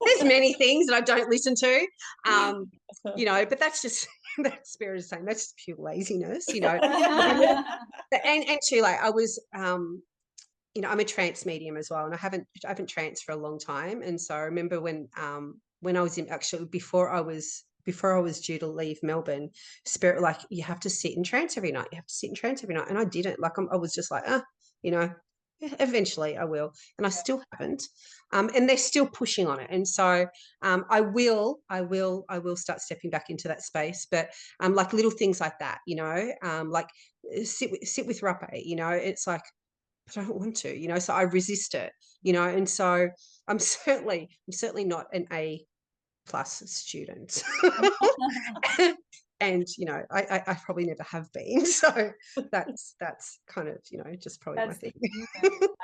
There's many things that I don't listen to. But that's just that spirit is saying that's just pure laziness, and too, like I was I'm a trance medium as well, and I haven't tranced for a long time. And so I remember when I was before I was due to leave Melbourne, spirit like, you have to sit in trance every night. And I didn't. Like I was just like, eventually I will, and I still haven't. And they're still pushing on it, and so I will start stepping back into that space. But like little things like that, like sit with Rape, it's like, but I don't want to, so I resist it, and so I'm certainly not an A+ student. And I probably never have been, so that's kind of just probably my thing.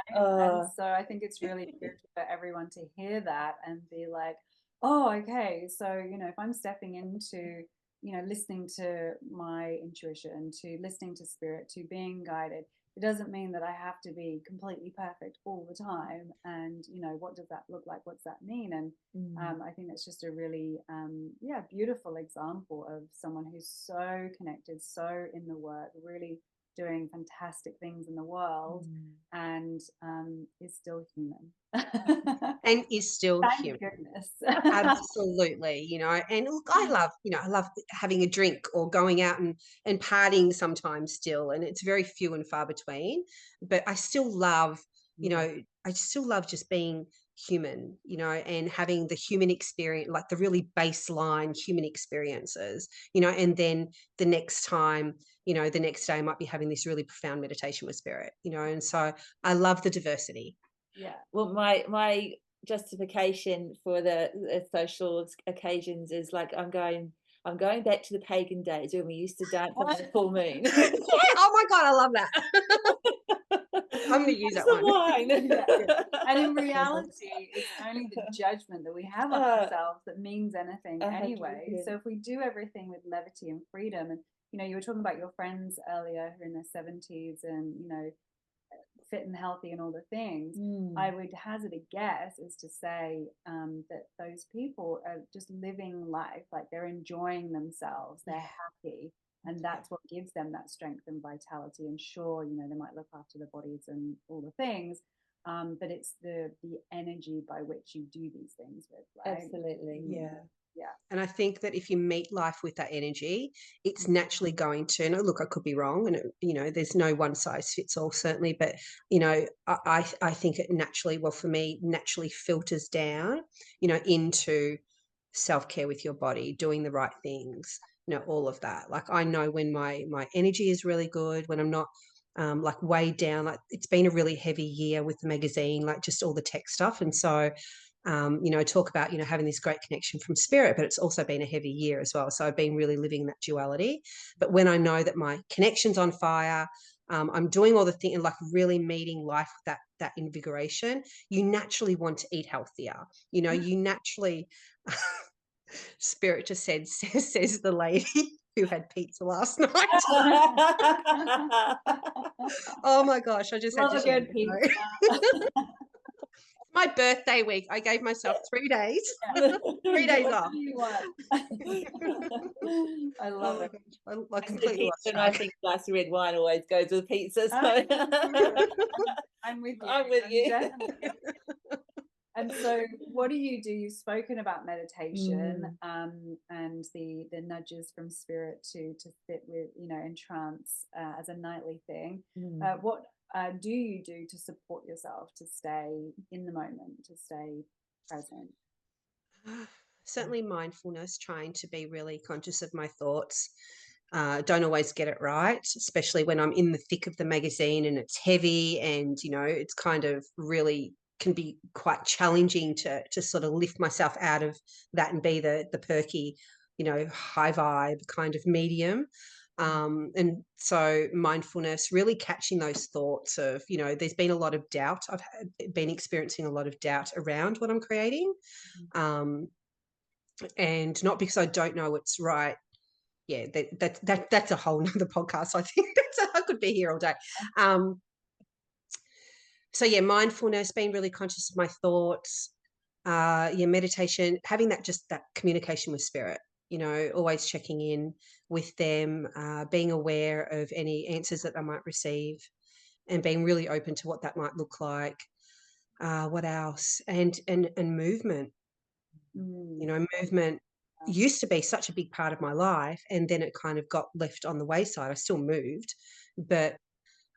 And so I think it's really good for everyone to hear that and be like, oh, okay, so if I'm stepping into listening to my intuition, to listening to spirit, to being guided, it doesn't mean that I have to be completely perfect all the time. And what does that look like? What's that mean? And I think that's just a really beautiful example of someone who's so connected, so in the work, really doing fantastic things in the world, and is still human. And is still Thank human. goodness. Absolutely. And look, I love having a drink or going out and partying sometimes still, and it's very few and far between, but I still love just being human, and having the human experience, like the really baseline human experiences, and then the next time, the next day I might be having this really profound meditation with spirit, and so I love the diversity. Yeah. Well, my justification for the social occasions is like, I'm going back to the pagan days when we used to dance on the full moon. Yeah, oh my God, I love that. I'm going to use that one. Wine. And in reality, it's only the judgment that we have on ourselves that means anything anyway. So if we do everything with levity and freedom, and you were talking about your friends earlier who are in their 70s and fit and healthy and all the things, I would hazard a guess is to say that those people are just living life, like they're enjoying themselves, they're happy, and that's what gives them that strength and vitality. And sure, they might look after their bodies and all the things, but it's the energy by which you do these things with, right? Absolutely. Yeah. And I think that if you meet life with that energy, it's naturally going to, and look, I could be wrong, and there's no one size fits all, certainly, but I think it naturally, well, for me, naturally filters down, into self-care with your body, doing the right things, all of that. Like, I know when my energy is really good, when I'm not like weighed down. Like, it's been a really heavy year with the magazine, like just all the tech stuff, and so talk about, having this great connection from spirit, but it's also been a heavy year as well. So I've been really living that duality. But when I know that my connection's on fire, I'm doing all the things and like really meeting life with that invigoration, you naturally want to eat healthier. You naturally, spirit just says the lady who had pizza last night. Oh my gosh, I just love had to a good pizza. My birthday week, I gave myself 3 days. 3 days off. I love it. I completely lost track. I think a glass of red wine always goes with pizza. So. I'm with you. I'm with you. Definitely. And so what do? You've spoken about meditation and the nudges from spirit to sit with, in trance as a nightly thing. What do you do to support yourself to stay in the moment, to stay present? Certainly mindfulness, trying to be really conscious of my thoughts. Don't always get it right, especially when I'm in the thick of the magazine and it's heavy and, it's kind of really can be quite challenging to sort of lift myself out of that and be the perky, high vibe kind of medium. And so mindfulness, really catching those thoughts of, there's been a lot of doubt. I've been experiencing a lot of doubt around what I'm creating. And not because I don't know what's right. Yeah, that's a whole nother podcast. I think I could be here all day. So yeah, mindfulness, being really conscious of my thoughts, meditation, having that communication with spirit, always checking in with them, being aware of any answers that I might receive and being really open to what that might look like. What else? And movement. Movement used to be such a big part of my life, and then it kind of got left on the wayside. I still moved, but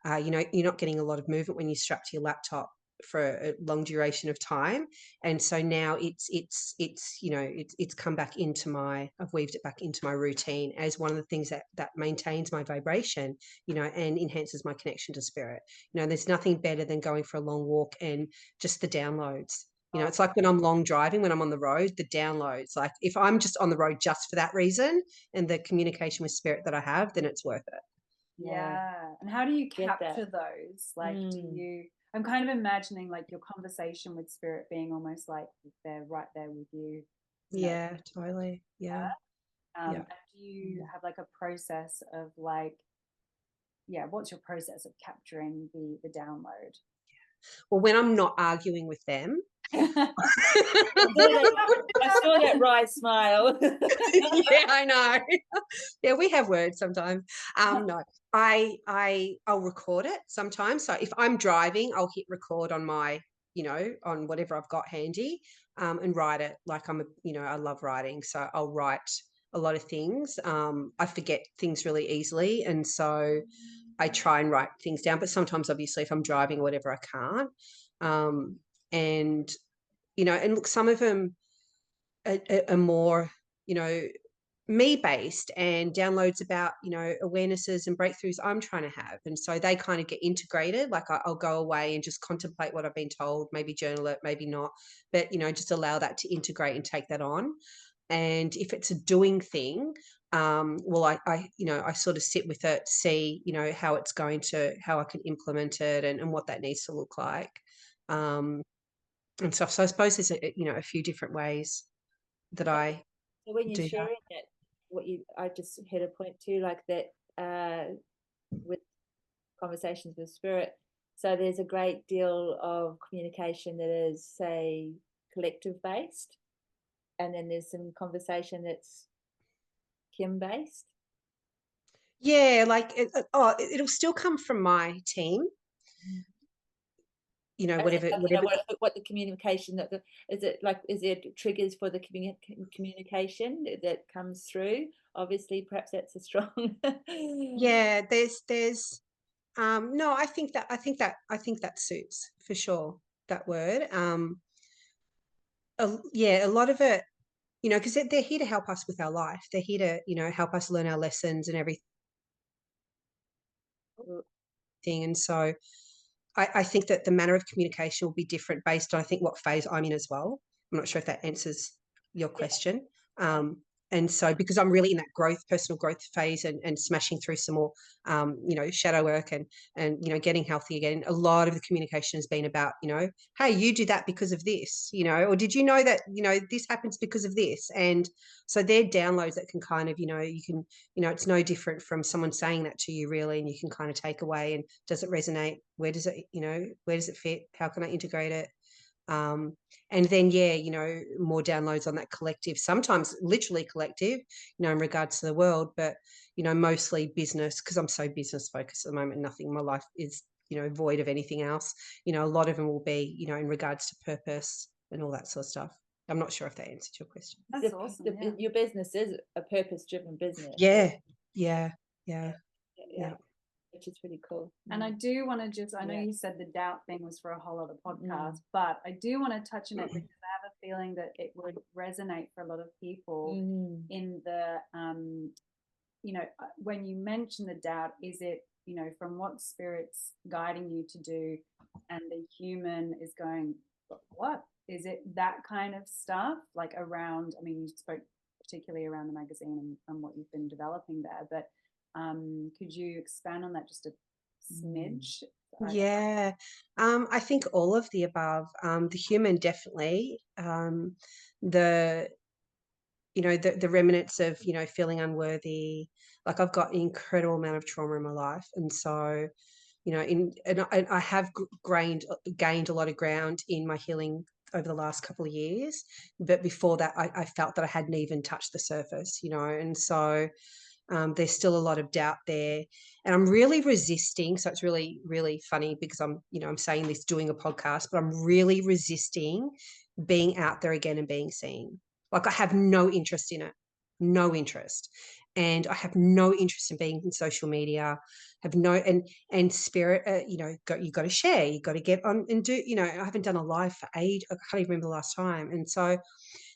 you're not getting a lot of movement when you strap to your laptop for a long duration of time. And so now it's come back into I've weaved it back into my routine as one of the things that maintains my vibration, and enhances my connection to spirit. There's nothing better than going for a long walk and just the downloads. It's like when I'm long driving, when I'm on the road, the downloads, like if I'm just on the road just for that reason and the communication with spirit that I have, then it's worth it. Yeah. And how do you Get that. capture those? Like, I'm kind of imagining like your conversation with spirit being almost like they're right there with you. Yeah, totally. Yeah. And do you have like a process of like, what's your process of capturing the download? Well, when I'm not arguing with them. I saw that wry smile. Yeah, I know. Yeah, we have words sometimes. No, I'll record it sometimes. So if I'm driving, I'll hit record on my, on whatever I've got handy, and write it. Like I love writing, so I'll write a lot of things. I forget things really easily, and so I try and write things down. But sometimes, obviously, if I'm driving or whatever, I can't. And and look, some of them are more, me based and downloads about, awarenesses and breakthroughs I'm trying to have. And so they kind of get integrated. Like I'll go away and just contemplate what I've been told, maybe journal it, maybe not, but, just allow that to integrate and take that on. And if it's a doing thing, well, I sort of sit with it, see, how it's going to, how I can implement it and what that needs to look like. And stuff. So I suppose there's a few different ways that I So when you're do sharing it, I just hit a point too, like that with conversations with spirit. So there's a great deal of communication that is, say, collective based, and then there's some conversation that's Kim based. Yeah, like it'll still come from my team. Whatever. What the communication is there triggers for the communication that comes through? Obviously, perhaps that's a strong. Yeah, there's no, I think that suits for sure, that word. A lot of it, because they're here to help us with our life. They're here to, help us learn our lessons and everything. And so I think that the manner of communication will be different based on, I think, what phase I'm in as well. I'm not sure if that answers your question. And so because I'm really in that personal growth phase and smashing through some more, shadow work and getting healthy again, a lot of the communication has been about, hey, you do that because of this, or did you know that, this happens because of this? And so they're downloads that can kind of, you can, it's no different from someone saying that to you really, and you can kind of take away, and does it resonate? Where does it fit? How can I integrate it? And then, more downloads on that collective, sometimes literally collective, in regards to the world, but, mostly business, because I'm so business focused at the moment. Nothing in my life is, void of anything else. A lot of them will be, in regards to purpose and all that sort of stuff. I'm not sure if that answered your question. That's awesome. Your business is a purpose-driven business. Yeah. Which is pretty cool. And I do want to I know you said the doubt thing was for a whole other podcast, but I do want to touch on it because I have a feeling that it would resonate for a lot of people in the, when you mention the doubt, is it, from what spirit's guiding you to do, and the human is going, what? Is it that kind of stuff, like around, I mean, you spoke particularly around the magazine and what you've been developing there, but could you expand on that just a smidge? Yeah, I think all of the above. The human, definitely. The the remnants of feeling unworthy. Like I've got an incredible amount of trauma in my life, and so I have gained a lot of ground in my healing over the last couple of years. But before that, I felt that I hadn't even touched the surface, and so. There's still a lot of doubt there, and I'm really resisting. So it's really, really funny because I'm saying this doing a podcast, but I'm really resisting being out there again and being seen. Like I have no interest in it, no interest. and I have no interest in being in social media. Have no and spirit, you got to share, you got to get on and do. I haven't done a live for age. I can't even remember the last time, and so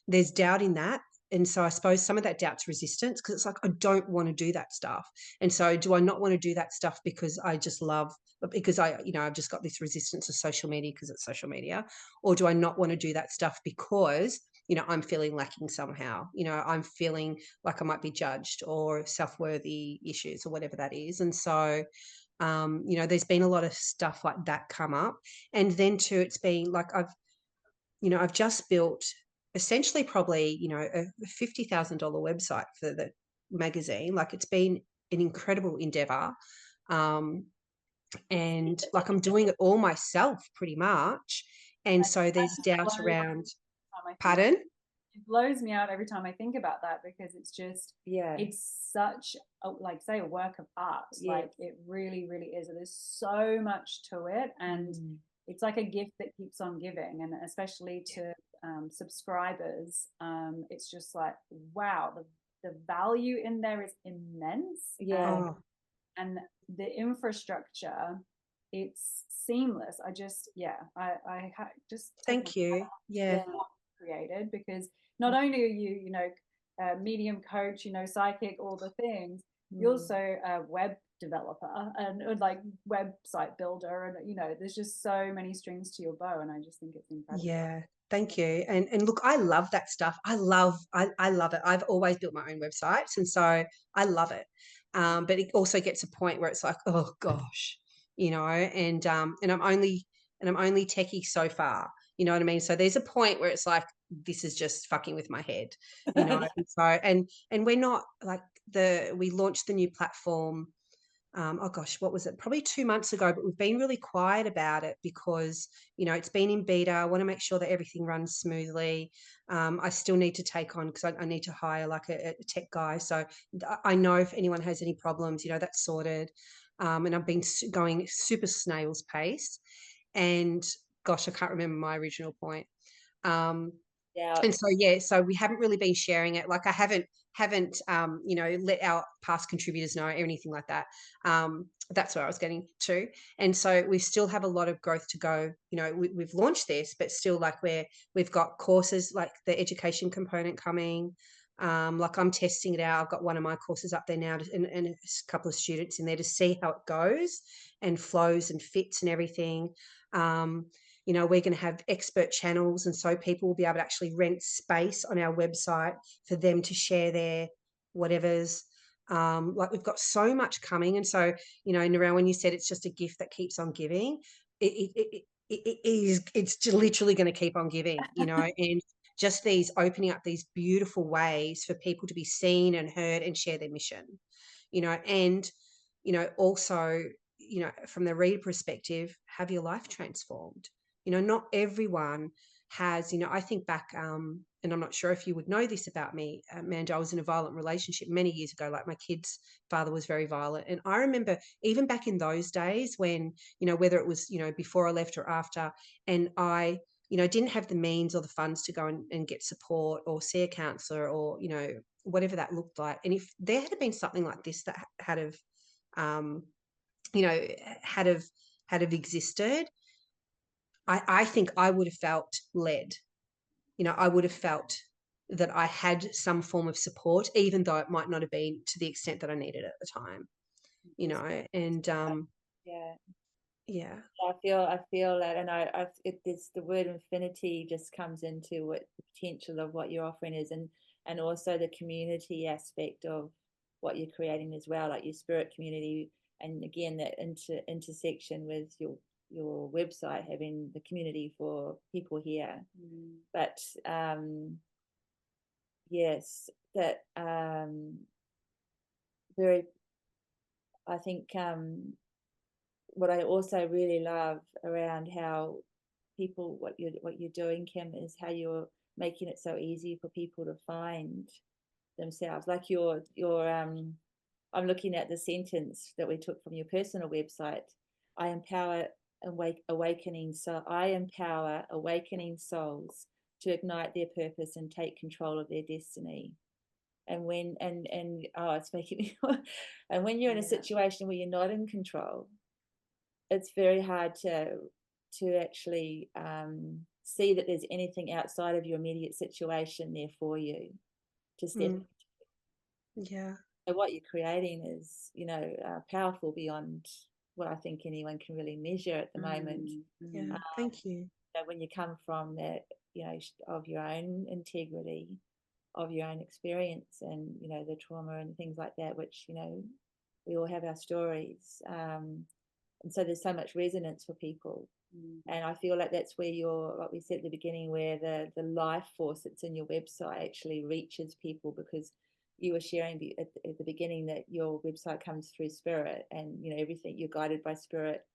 there's doubt in that. And so I suppose some of that doubt's resistance, because it's like, I don't want to do that stuff. And so do I not want to do that stuff because I just love, because I've just got this resistance to social media because it's social media? Or do I not want to do that stuff because, I'm feeling lacking somehow? I'm feeling like I might be judged, or self-worthy issues, or whatever that is. And so, there's been a lot of stuff like that come up. And then too, it's been like, I've just built essentially probably, a $50,000 website for the magazine. Like, it's been an incredible endeavor. And like, I'm doing it all myself pretty much. And so there's doubt around, pardon? It blows me out every time I think about that, because it's just, it's such like, say, a work of art. Like, it really, really is. There's so much to it, and it's like a gift that keeps on giving. And especially to subscribers, it's just like, wow, the value in there is immense. And the infrastructure, it's seamless. I just Thank you. Created, because not only are you medium, coach, psychic, all the things, you're also a web developer and like website builder, and there's just so many strings to your bow, and I just think it's incredible. Thank you. And look, I love that stuff. I love it. I've always built my own websites, and so I love it. But it also gets a point where it's like, oh gosh, and I'm only techie so far. You know what I mean? So there's a point where it's like, this is just fucking with my head, And so, and we're not like, we launched the new platform. Oh gosh, what was it? Probably 2 months ago, but we've been really quiet about it because, it's been in beta. I want to make sure that everything runs smoothly. I still need to take on, because I need to hire like a tech guy. So I know if anyone has any problems, that's sorted. And I've been going super snail's pace. And gosh, I can't remember my original point. And so, so we haven't really been sharing it. Like, I haven't let our past contributors know or anything like that. That's where I was getting to. And so we still have a lot of growth to go. We've launched this, but still, like, we've got courses, like the education component coming. Like, I'm testing it out. I've got one of my courses up there now, and a couple of students in there to see how it goes and flows and fits and everything. We're going to have expert channels, and so people will be able to actually rent space on our website for them to share their whatevers. Like, we've got so much coming. And so, Narelle, when you said it's just a gift that keeps on giving, it's just literally going to keep on giving, and just these opening up these beautiful ways for people to be seen and heard and share their mission, and, also, from the reader perspective, have your life transformed. Not everyone has, I think back, and I'm not sure if you would know this about me, Amanda, I was in a violent relationship many years ago. Like, my kid's father was very violent. And I remember even back in those days when, whether it was, before I left or after, and I, didn't have the means or the funds to go and get support or see a counsellor or, whatever that looked like. And if there had been something like this that had existed, I think I would have felt led. I would have felt that I had some form of support, even though it might not have been to the extent that I needed at the time. And I feel that, and it's the word infinity just comes into what the potential of what you're offering is, and also the community aspect of what you're creating as well, like your spirit community, and again that intersection with your website, having the community for people here. But yes, that very, I think what I also really love around how people, what you're doing, Kim, is how you're making it so easy for people to find themselves. Like your I'm looking at the sentence that we took from your personal website. I empower awakening souls to ignite their purpose and take control of their destiny. And when and oh, it's making me and when you're in a situation where you're not in control, it's very hard to actually see that there's anything outside of your immediate situation there for you to step into. Yeah. So what you're creating is, powerful beyond what I think anyone can really measure at the moment. Yeah. Thank you. When you come from that, of your own integrity, of your own experience, and the trauma and things like that, which we all have our stories, and so there's so much resonance for people. And I feel like that's where like we said at the beginning, where the life force that's in your website actually reaches people, because you were sharing at the beginning that your website comes through spirit, and everything, you're guided by spirit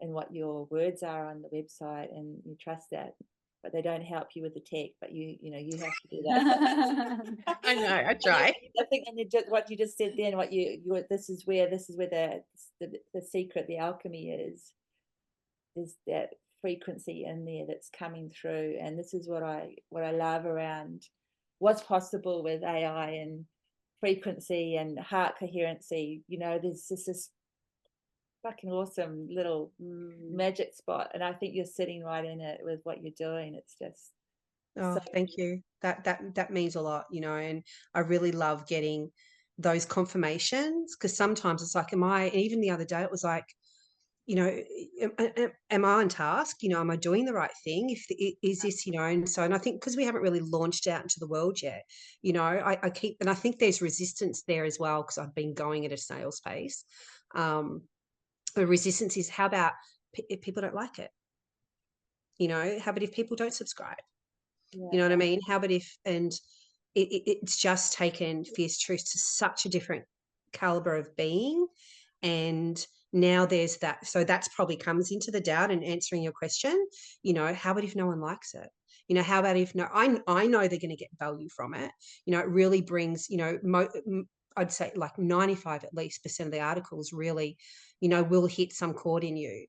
and what your words are on the website, and you trust that. But they don't help you with the tech, but you have to do that. I know, I try. I think, and what you just said then, this is where the secret, the alchemy is that frequency in there that's coming through. And this is what I love around what's possible with AI and frequency and heart coherency. There's just this fucking awesome little magic spot, and I think you're sitting right in it with what you're doing. It's just thank you. That means a lot, and I really love getting those confirmations, because sometimes it's like, even the other day it was like, am I on task? Am I doing the right thing? Is this, and I think because we haven't really launched out into the world yet, I keep, and I think there's resistance there as well, because I've been going at a snail's pace. The resistance is, how about if people don't like it? How about if people don't subscribe? You know what I mean? How about if, and it's just taken Fierce Truth to such a different caliber of being. And now there's that. So that's probably comes into the doubt and answering your question, how about if no one likes it? How about if I know they're going to get value from it. It really brings, I'd say like 95 at least % of the articles really, will hit some chord in you,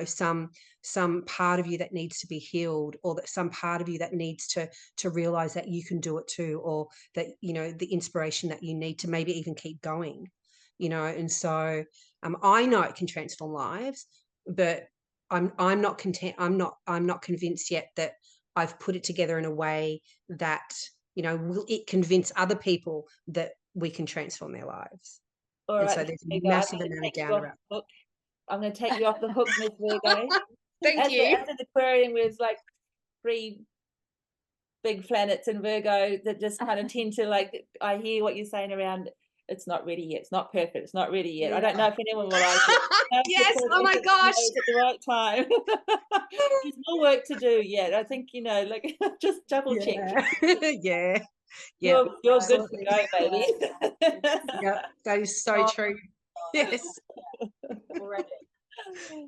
some part of you that needs to be healed, or that some part of you that needs to realize that you can do it too, or that, the inspiration that you need to maybe even keep going, and so I know it can transform lives, but I'm not content. I'm not convinced yet that I've put it together in a way that, will it convince other people that we can transform their lives. All and right, so there's a massive amount of doubt around. I'm going to take you off the hook, Miss Virgo. Thank you. As an Aquarian, there's like 3 big planets in Virgo that just kind of tend to I hear what you're saying around, it's not ready yet, it's not perfect, it's not ready yet. I don't know if anyone will like it. Yes, oh my gosh. It's at the right time. There's more work to do yet. I think, just double check. Yeah. You're good to go, baby. Yeah, that is so true. Yes. Already.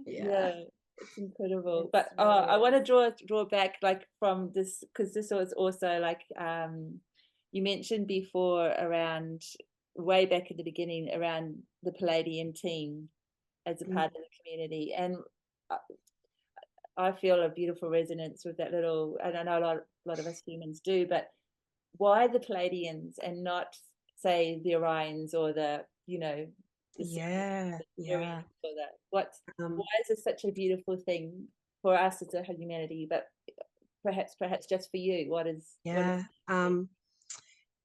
Yeah, it's incredible. But I want to draw back from this, because this was also you mentioned before around way back at the beginning around the Palladian team as a part of the community, and I feel a beautiful resonance with that little, and I know a lot of us humans do, but why the Palladians and not say the Orions or the why is this such a beautiful thing for us as a humanity, but perhaps just for you? What is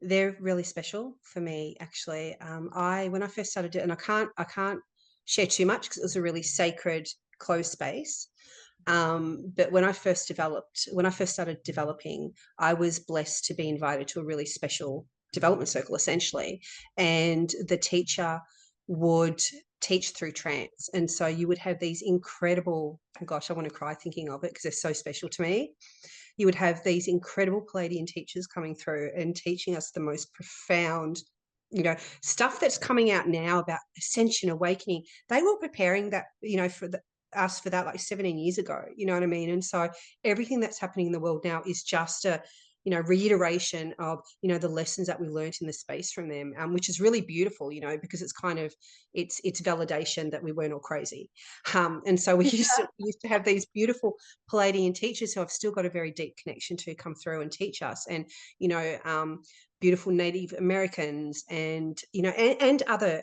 they're really special for me, actually. When I first started it, and I can't share too much because it was a really sacred closed space. But when I first started developing, I was blessed to be invited to a really special development circle, essentially. And the teacher would teach through trance. And so you would have these incredible, gosh, I want to cry thinking of it because they're so special to me. You would have these incredible Palladian teachers coming through and teaching us the most profound, stuff that's coming out now about ascension, awakening. They were preparing that, for us for that 17 years ago, you know what I mean? And so everything that's happening in the world now is just a you know, reiteration of, you know, the lessons that we learned in the space from them, which is really beautiful, you know, because it's kind of, it's validation that we weren't all crazy. And so we used to have these beautiful Palladian teachers who I've still got a very deep connection to come through and teach us. And, you know, beautiful Native Americans and, you know, and other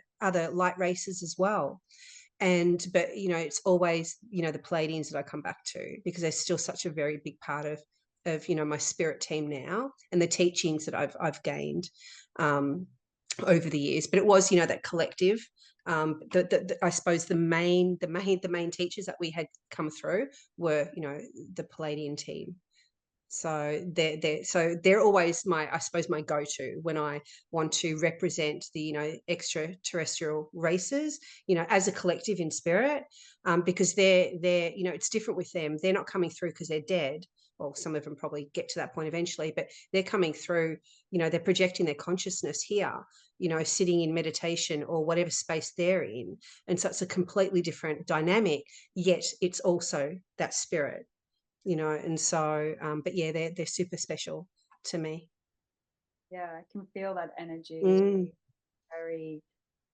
light races as well. But, you know, it's always, you know, the Palladians that I come back to, because they're still such a very big part of, you know, my spirit team now, and the teachings that I've gained over the years. But it was, you know, that collective. I suppose the main teachers that we had come through were, you know, the Palladian team. So they're always my, I suppose, my go-to when I want to represent the, you know, extraterrestrial races, you know, as a collective in spirit, because they're, you know, it's different with them. They're not coming through because they're dead. Well, some of them probably get to that point eventually, but they're coming through, you know, they're projecting their consciousness here, you know, sitting in meditation or whatever space they're in. And so it's a completely different dynamic, yet it's also that spirit, you know. And so but yeah, they're super special to me. Yeah, I can feel that energy. Very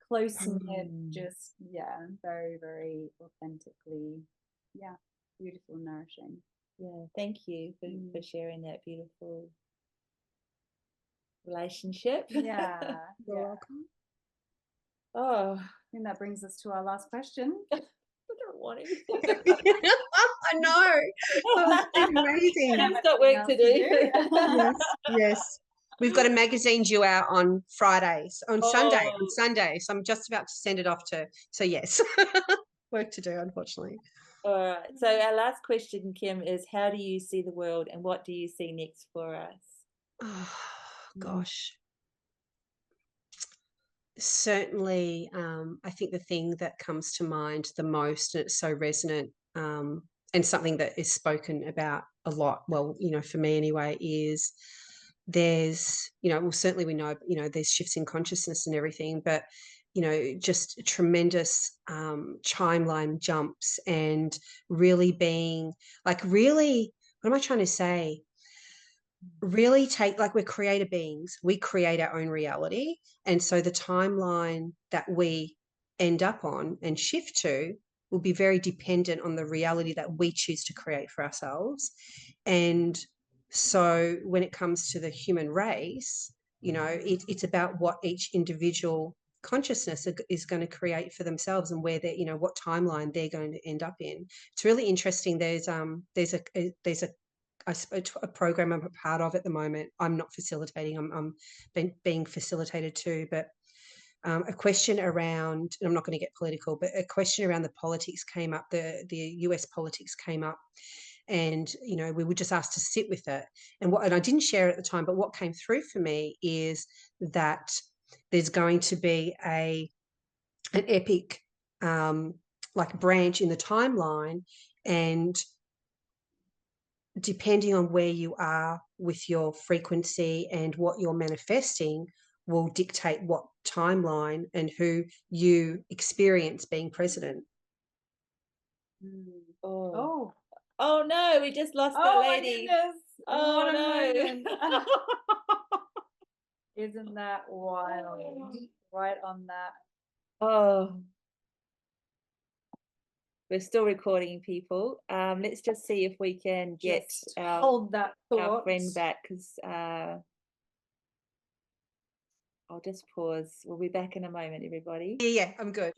close knit, just very, very authentically, beautiful, nourishing. Yeah, thank you for sharing that beautiful relationship. Yeah. You're welcome. Oh, I think that brings us to our last question. I don't want anything. I know. Oh, amazing. I've got work to do. Yes. We've got a magazine due out on Fridays, on Sunday. So I'm just about to send it off to, so yes, work to do, unfortunately. All right. So our last question, Kim, is how do you see the world and what do you see next for us? Oh, gosh. Certainly, I think the thing that comes to mind the most, and it's so resonant, and something that is spoken about a lot, well, you know, for me anyway, is there's, you know, well, certainly we know, you know, there's shifts in consciousness and everything, but, you know, just tremendous timeline jumps, and really being like, really, what am I trying to say? Really take, like, we're creator beings, we create our own reality. And so the timeline that we end up on and shift to will be very dependent on the reality that we choose to create for ourselves. And so when it comes to the human race, you know, it's about what each individual consciousness is going to create for themselves, and where they, you know, what timeline they're going to end up in. It's really interesting. There's a program I'm a part of at the moment. I'm not facilitating, I'm being facilitated too, but a question around, and I'm not going to get political, but a question around the politics came up, the US politics came up, and, you know, we were just asked to sit with it. And I didn't share it at the time, but what came through for me is that there's going to be an epic like branch in the timeline, and depending on where you are with your frequency and what you're manifesting will dictate what timeline and who you experience being president. Oh no, we just lost that lady. My goodness. Oh no. Isn't that wild? Right on that. Oh, we're still recording, people. Let's just see if we can get hold that our friend back, because I'll just pause. We'll be back in a moment, everybody. Yeah, I'm good.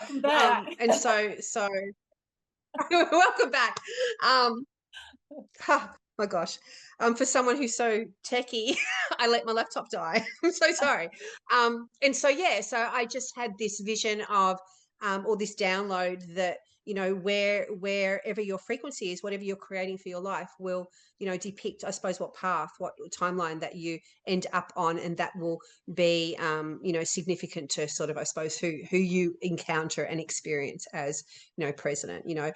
Welcome back. And so welcome back. My gosh, for someone who's so techie, I let my laptop die. I'm so sorry. And so so I just had this vision of or this download that, you know, wherever your frequency is, whatever you're creating for your life will, you know, depict, I suppose, what path, what timeline that you end up on, and that will be you know, significant to sort of, I suppose, who you encounter and experience as, you know, president. You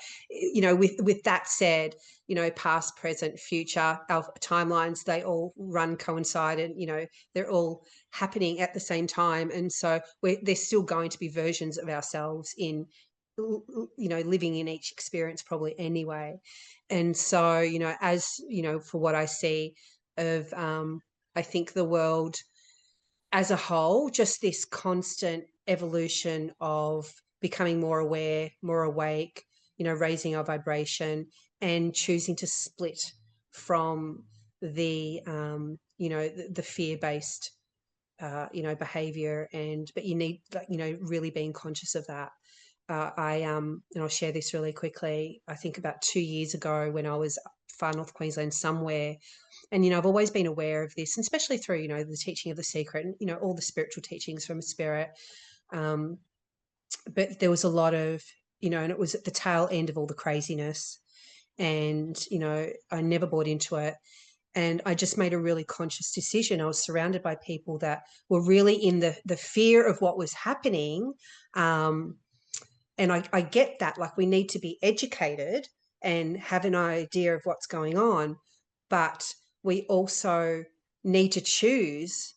know, with that said, you know, past, present, future, our timelines, they all coincide, and, you know, they're all happening at the same time. And so there's still going to be versions of ourselves in living in each experience probably anyway. And so, as, for what I see of, I think the world as a whole, just this constant evolution of becoming more aware, more awake, raising our vibration and choosing to split from the, the fear-based, behavior. But you need, really being conscious of that. And I'll share this really quickly. I think about 2 years ago when I was far north Queensland somewhere, and I've always been aware of this, and especially through the teaching of The Secret, and all the spiritual teachings from Spirit. But there was a lot of, and it was at the tail end of all the craziness, and I never bought into it. And I just made a really conscious decision. I was surrounded by people that were really in the fear of what was happening. And I get that, like, we need to be educated and have an idea of what's going on, but we also need to choose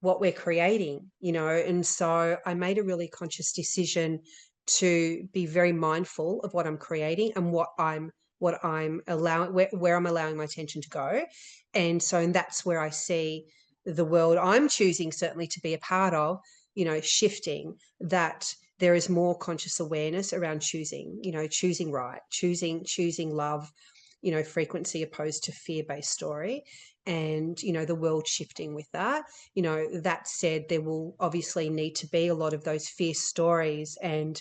what we're creating, and so I made a really conscious decision to be very mindful of what I'm creating and what I'm allowing, where I'm allowing my attention to go. And that's where I see the world I'm choosing certainly to be a part of, shifting, that there is more conscious awareness around choosing, choosing right, choosing love, frequency opposed to fear-based story. And, the world shifting with that. That said, there will obviously need to be a lot of those fear stories and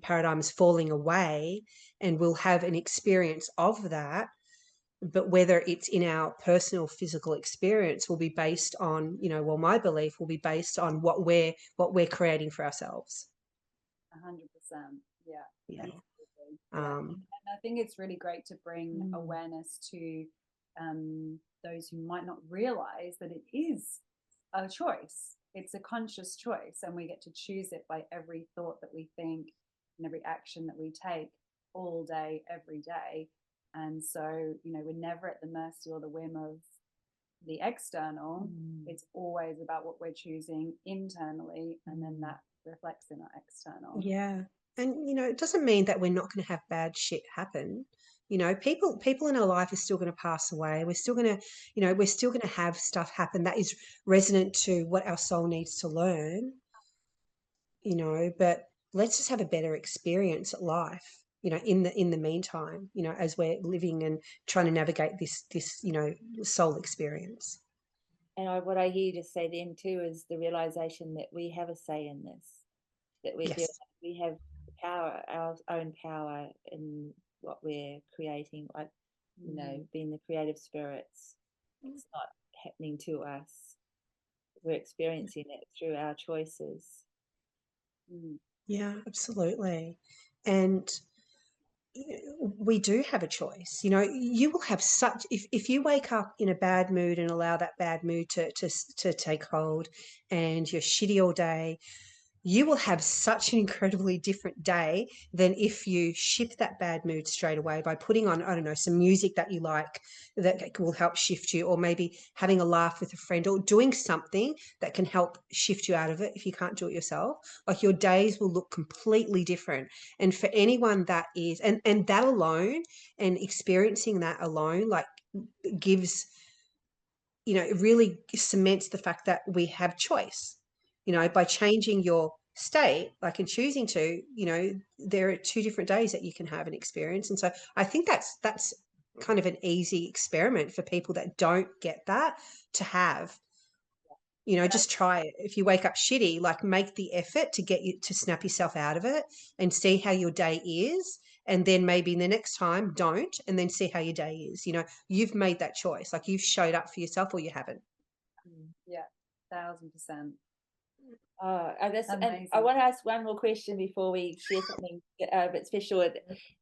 paradigms falling away, and we'll have an experience of that. But whether it's in our personal physical experience will be based on, my belief will be based on what we're creating for ourselves. 100%. Yeah. Yeah. And I think it's really great to bring awareness to those who might not realize that it is a choice. It's a conscious choice, and we get to choose it by every thought that we think and every action that we take all day, every day. And so, we're never at the mercy or the whim of the external. It's always about what we're choosing internally, and then that reflects in our external. Yeah. And, it doesn't mean that we're not going to have bad shit happen. People in our life are still going to pass away. We're still going to, have stuff happen that is resonant to what our soul needs to learn, but let's just have a better experience at life, in the meantime, as we're living and trying to navigate this, soul experience. And what I hear you just say then too is the realization that we have a say in this, that we have power, our own power in what we're creating, like, being the creative spirits. It's not happening to us. We're experiencing it through our choices. Yeah, absolutely. And we do have a choice. You will have such, if you wake up in a bad mood and allow that bad mood to take hold, and you're shitty all day, you will have such an incredibly different day than if you shift that bad mood straight away by putting on, I don't know, some music that you like that will help shift you, or maybe having a laugh with a friend, or doing something that can help shift you out of it if you can't do it yourself. Like, your days will look completely different. And for anyone that is, and that alone, and experiencing that alone, like, gives, it really cements the fact that we have choice. By changing your state, like, in choosing to, there are 2 different days that you can have an experience. And so I think that's kind of an easy experiment for people that don't get that to have. Just try it. If you wake up shitty, like, make the effort to get you to snap yourself out of it and see how your day is. And then maybe the next time don't, and then see how your day is. You've made that choice. Like, you've showed up for yourself, or you haven't. Yeah, 1,000%. And I want to ask one more question before we share something a bit special.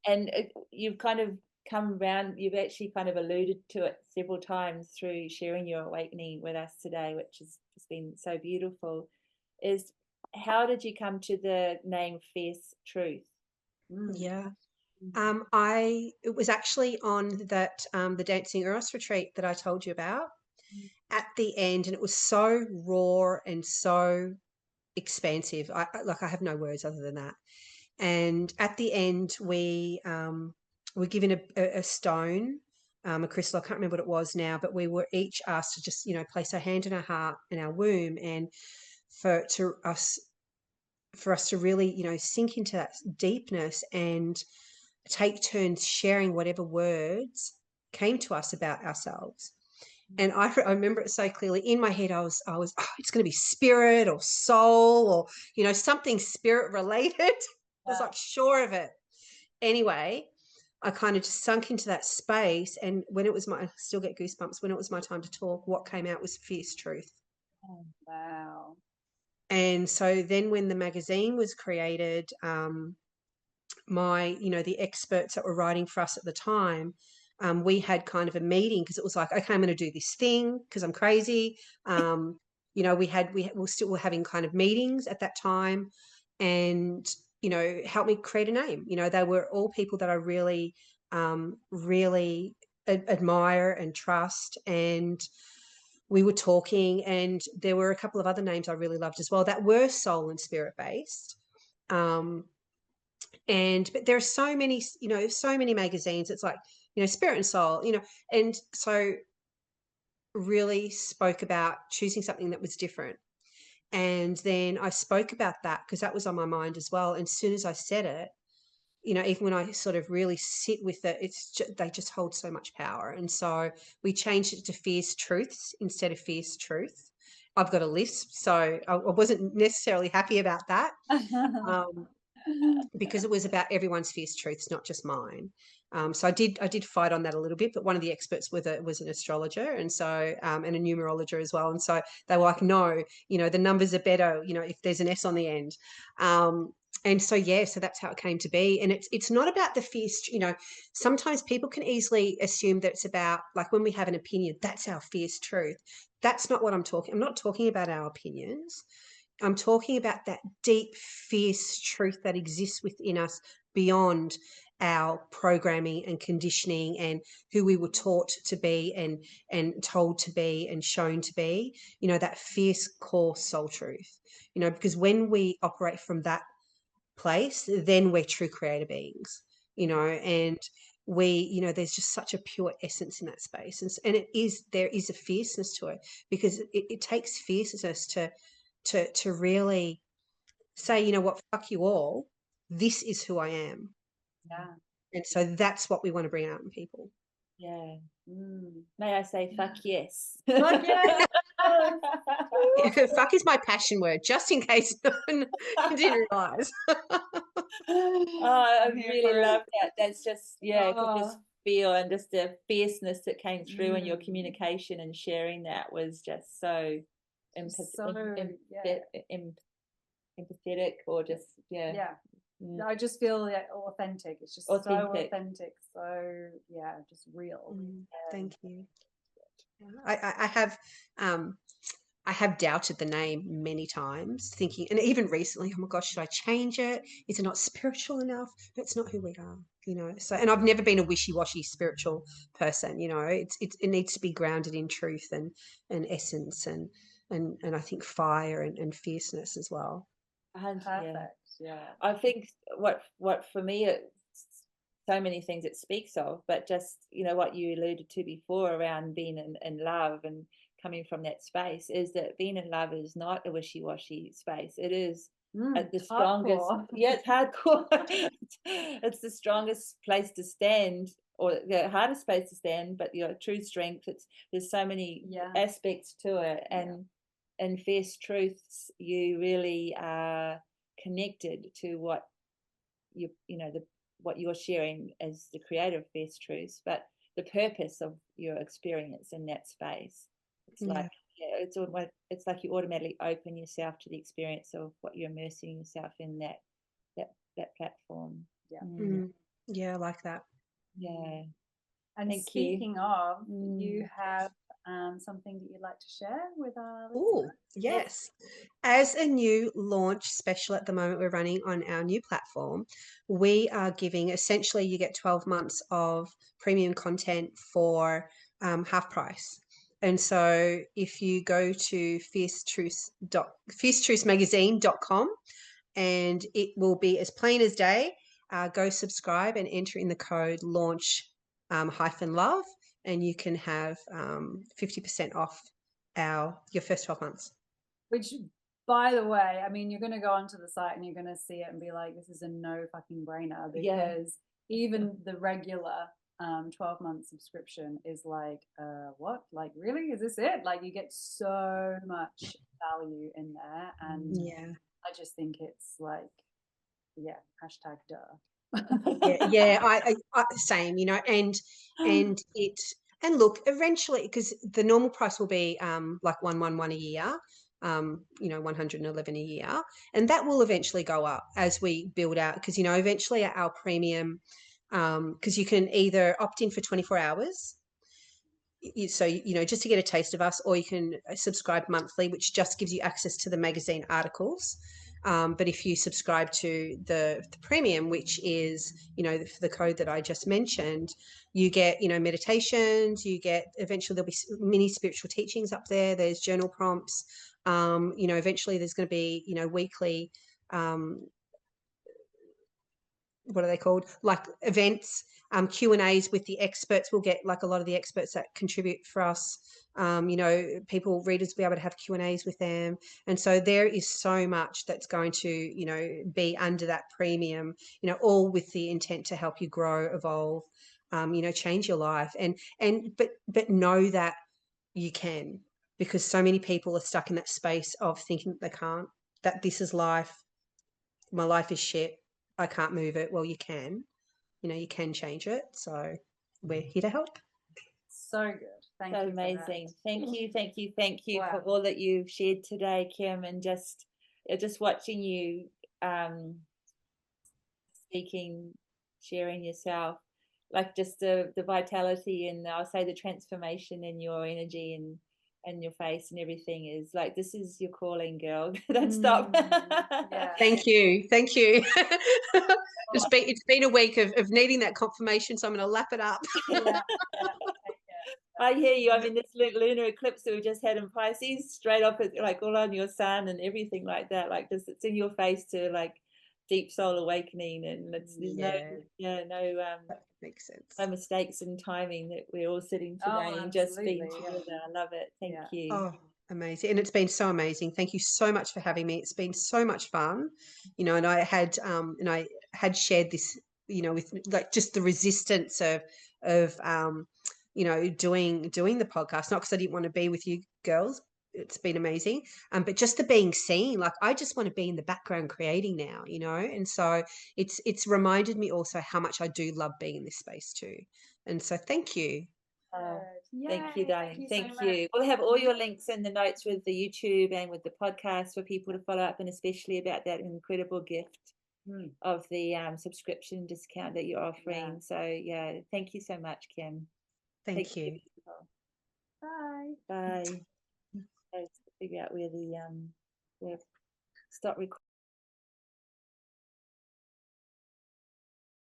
And you've kind of come around, you've actually kind of alluded to it several times through sharing your awakening with us today, which has just been so beautiful. Is how did you come to the name Fierce Truth? Yeah. It was actually on that the Dancing Eros retreat that I told you about at the end, and it was so raw and so expansive. I have no words other than that. And at the end, we were given a stone, a crystal. I can't remember what it was now, but we were each asked to just, you know, place our hand in our heart and our womb, and for us to really, you know, sink into that deepness and take turns sharing whatever words came to us about ourselves. And I remember it so clearly. In my head, I was, oh, it's going to be spirit or soul or, you know, something spirit related. I was like sure of it. Anyway, I kind of just sunk into that space. And when it was I still get goosebumps, when it was my time to talk, what came out was fierce truth. Oh, wow. And so then when the magazine was created, you know, the experts that were writing for us at the time, we had kind of a meeting, because it was like, okay, I'm going to do this thing because I'm crazy. You know, we're still having kind of meetings at that time, and, you know, help me create a name. You know, they were all people that I really, really admire and trust. And we were talking, and there were a couple of other names I really loved as well that were soul and spirit based. But there are so many, you know, so many magazines. It's like, you know, spirit and soul, you know, and so really spoke about choosing something that was different. And then I spoke about that because that was on my mind as well. And as soon as I said it, you know, even when I sort of really sit with it, they just hold so much power. And so we changed it to fierce truths instead of fierce truth. I've got a lisp, so I wasn't necessarily happy about that. Because it was about everyone's fierce truths, not just mine. So I did fight on that a little bit, but one of the experts was an astrologer, and so and a numerologer as well. And so they were like, no, you know, the numbers are better, you know, if there's an S on the end. And so, yeah, so that's how it came to be. And it's not about the fierce, you know, sometimes people can easily assume that it's about, like, when we have an opinion, that's our fierce truth. That's not what I'm not talking about our opinions. I'm talking about that deep, fierce truth that exists within us beyond our programming and conditioning and who we were taught to be and told to be and shown to be, you know, that fierce core soul truth, you know, because when we operate from that place, then we're true creator beings, you know, and you know, there's just such a pure essence in that space. And there is a fierceness to it, because it takes fierceness to really say, you know what, fuck you all, this is who I am. Yeah. And so that's what we want to bring out in people. Yeah. May I say fuck yes? Fuck yes. Fuck is my passion word, just in case no one didn't realize. I really love that. That's just, yeah, I could just Oh. feel, and just the fierceness that came through in your communication and sharing that was just so empathetic, or just, yeah. I just feel authentic. It's just so authentic. So yeah, just real. Thank you. I have doubted the name many times, thinking, and even recently, oh my gosh, should I change it? Is it not spiritual enough? It's not who we are, you know. So, and I've never been a wishy-washy spiritual person, you know. It needs to be grounded in truth and essence and I think fire and fierceness as well. Perfect. Yeah. I think what for me, it's so many things it speaks of, but just, you know, what you alluded to before around being in love and coming from that space, is that being in love is not a wishy-washy space. It is the strongest. Hardcore. Yeah, it's hardcore. It's the strongest place to stand, or the hardest place to stand, but your true strength. There's so many aspects to it, and in fierce truths, you really are connected to what what you're sharing as the creator of fierce truths, but the purpose of your experience in that space. It's like, it's like you automatically open yourself to the experience of what you're immersing yourself in that platform. Yeah, I like that. Yeah. And Thank speaking of, you have something that you'd like to share with our listeners? Oh, yes. As a new launch special at the moment we're running on our new platform, we are giving, essentially, you get 12 months of premium content for half price. And so if you go to fiercetruthmagazine.com and it will be as plain as day. Go subscribe and enter in the code launch -love, and you can have 50% off your first 12 months. Which, by the way, I mean, you're going to go onto the site and you're going to see it and be like, this is a no fucking brainer, because even the regular 12-month subscription is like, what? Like, really? Is this it? Like, you get so much value in there. And I just think it's like, hashtag duh. I same, you know, and it, and look, eventually, because the normal price will be like 111 a year, you know, 111 a year, and that will eventually go up as we build out, because, you know, eventually our premium, because you can either opt in for 24 hours, so, you know, just to get a taste of us, or you can subscribe monthly, which just gives you access to the magazine articles. But if you subscribe to the premium, which is, you know, the code that I just mentioned, you get, you know, meditations, you get, eventually there'll be mini spiritual teachings up there. There's journal prompts. You know, eventually there's going to be, you know, weekly, what are they called? Like events, Q&As with the experts. We'll get like a lot of the experts that contribute for us. You know, readers will be able to have Q&As with them. And so there is so much that's going to, you know, be under that premium, you know, all with the intent to help you grow, evolve, you know, change your life. But know that you can, because so many people are stuck in that space of thinking that they can't, that this is life. My life is shit. I can't move it. Well, you can. You know, you can change it. So we're here to help. So good. Thank you. Amazing. Thank you for all that you've shared today, Kim, and just watching you speaking, sharing yourself, like just the vitality, and I'll say the transformation in your energy and your face and everything is like, this is your calling, girl. Don't stop. Thank you. It's been a week of needing that confirmation, so I'm going to lap it up. I hear you. I mean, this lunar eclipse that we just had in Pisces, straight up, like all on your sun and everything like that, like just it's in your face to like deep soul awakening, and there's makes sense. No mistakes in timing, that we're all sitting today and just being together. I love it. Thank you. Oh, amazing. And it's been so amazing. Thank you so much for having me. It's been so much fun, you know, and I had shared this, you know, with like just the resistance of you know, doing the podcast, not because I didn't want to be with you girls. It's been amazing. But just the being seen, like I just want to be in the background creating now, you know, and so it's reminded me also how much I do love being in this space too. And so thank you. Thank you, darling. Thank you. We'll have all your links in the notes with the YouTube and with the podcast for people to follow up, and especially about that incredible gift of the subscription discount that you're offering. So yeah, thank you so much, Kim. Thank you. Bye. Figure out where the stop recording.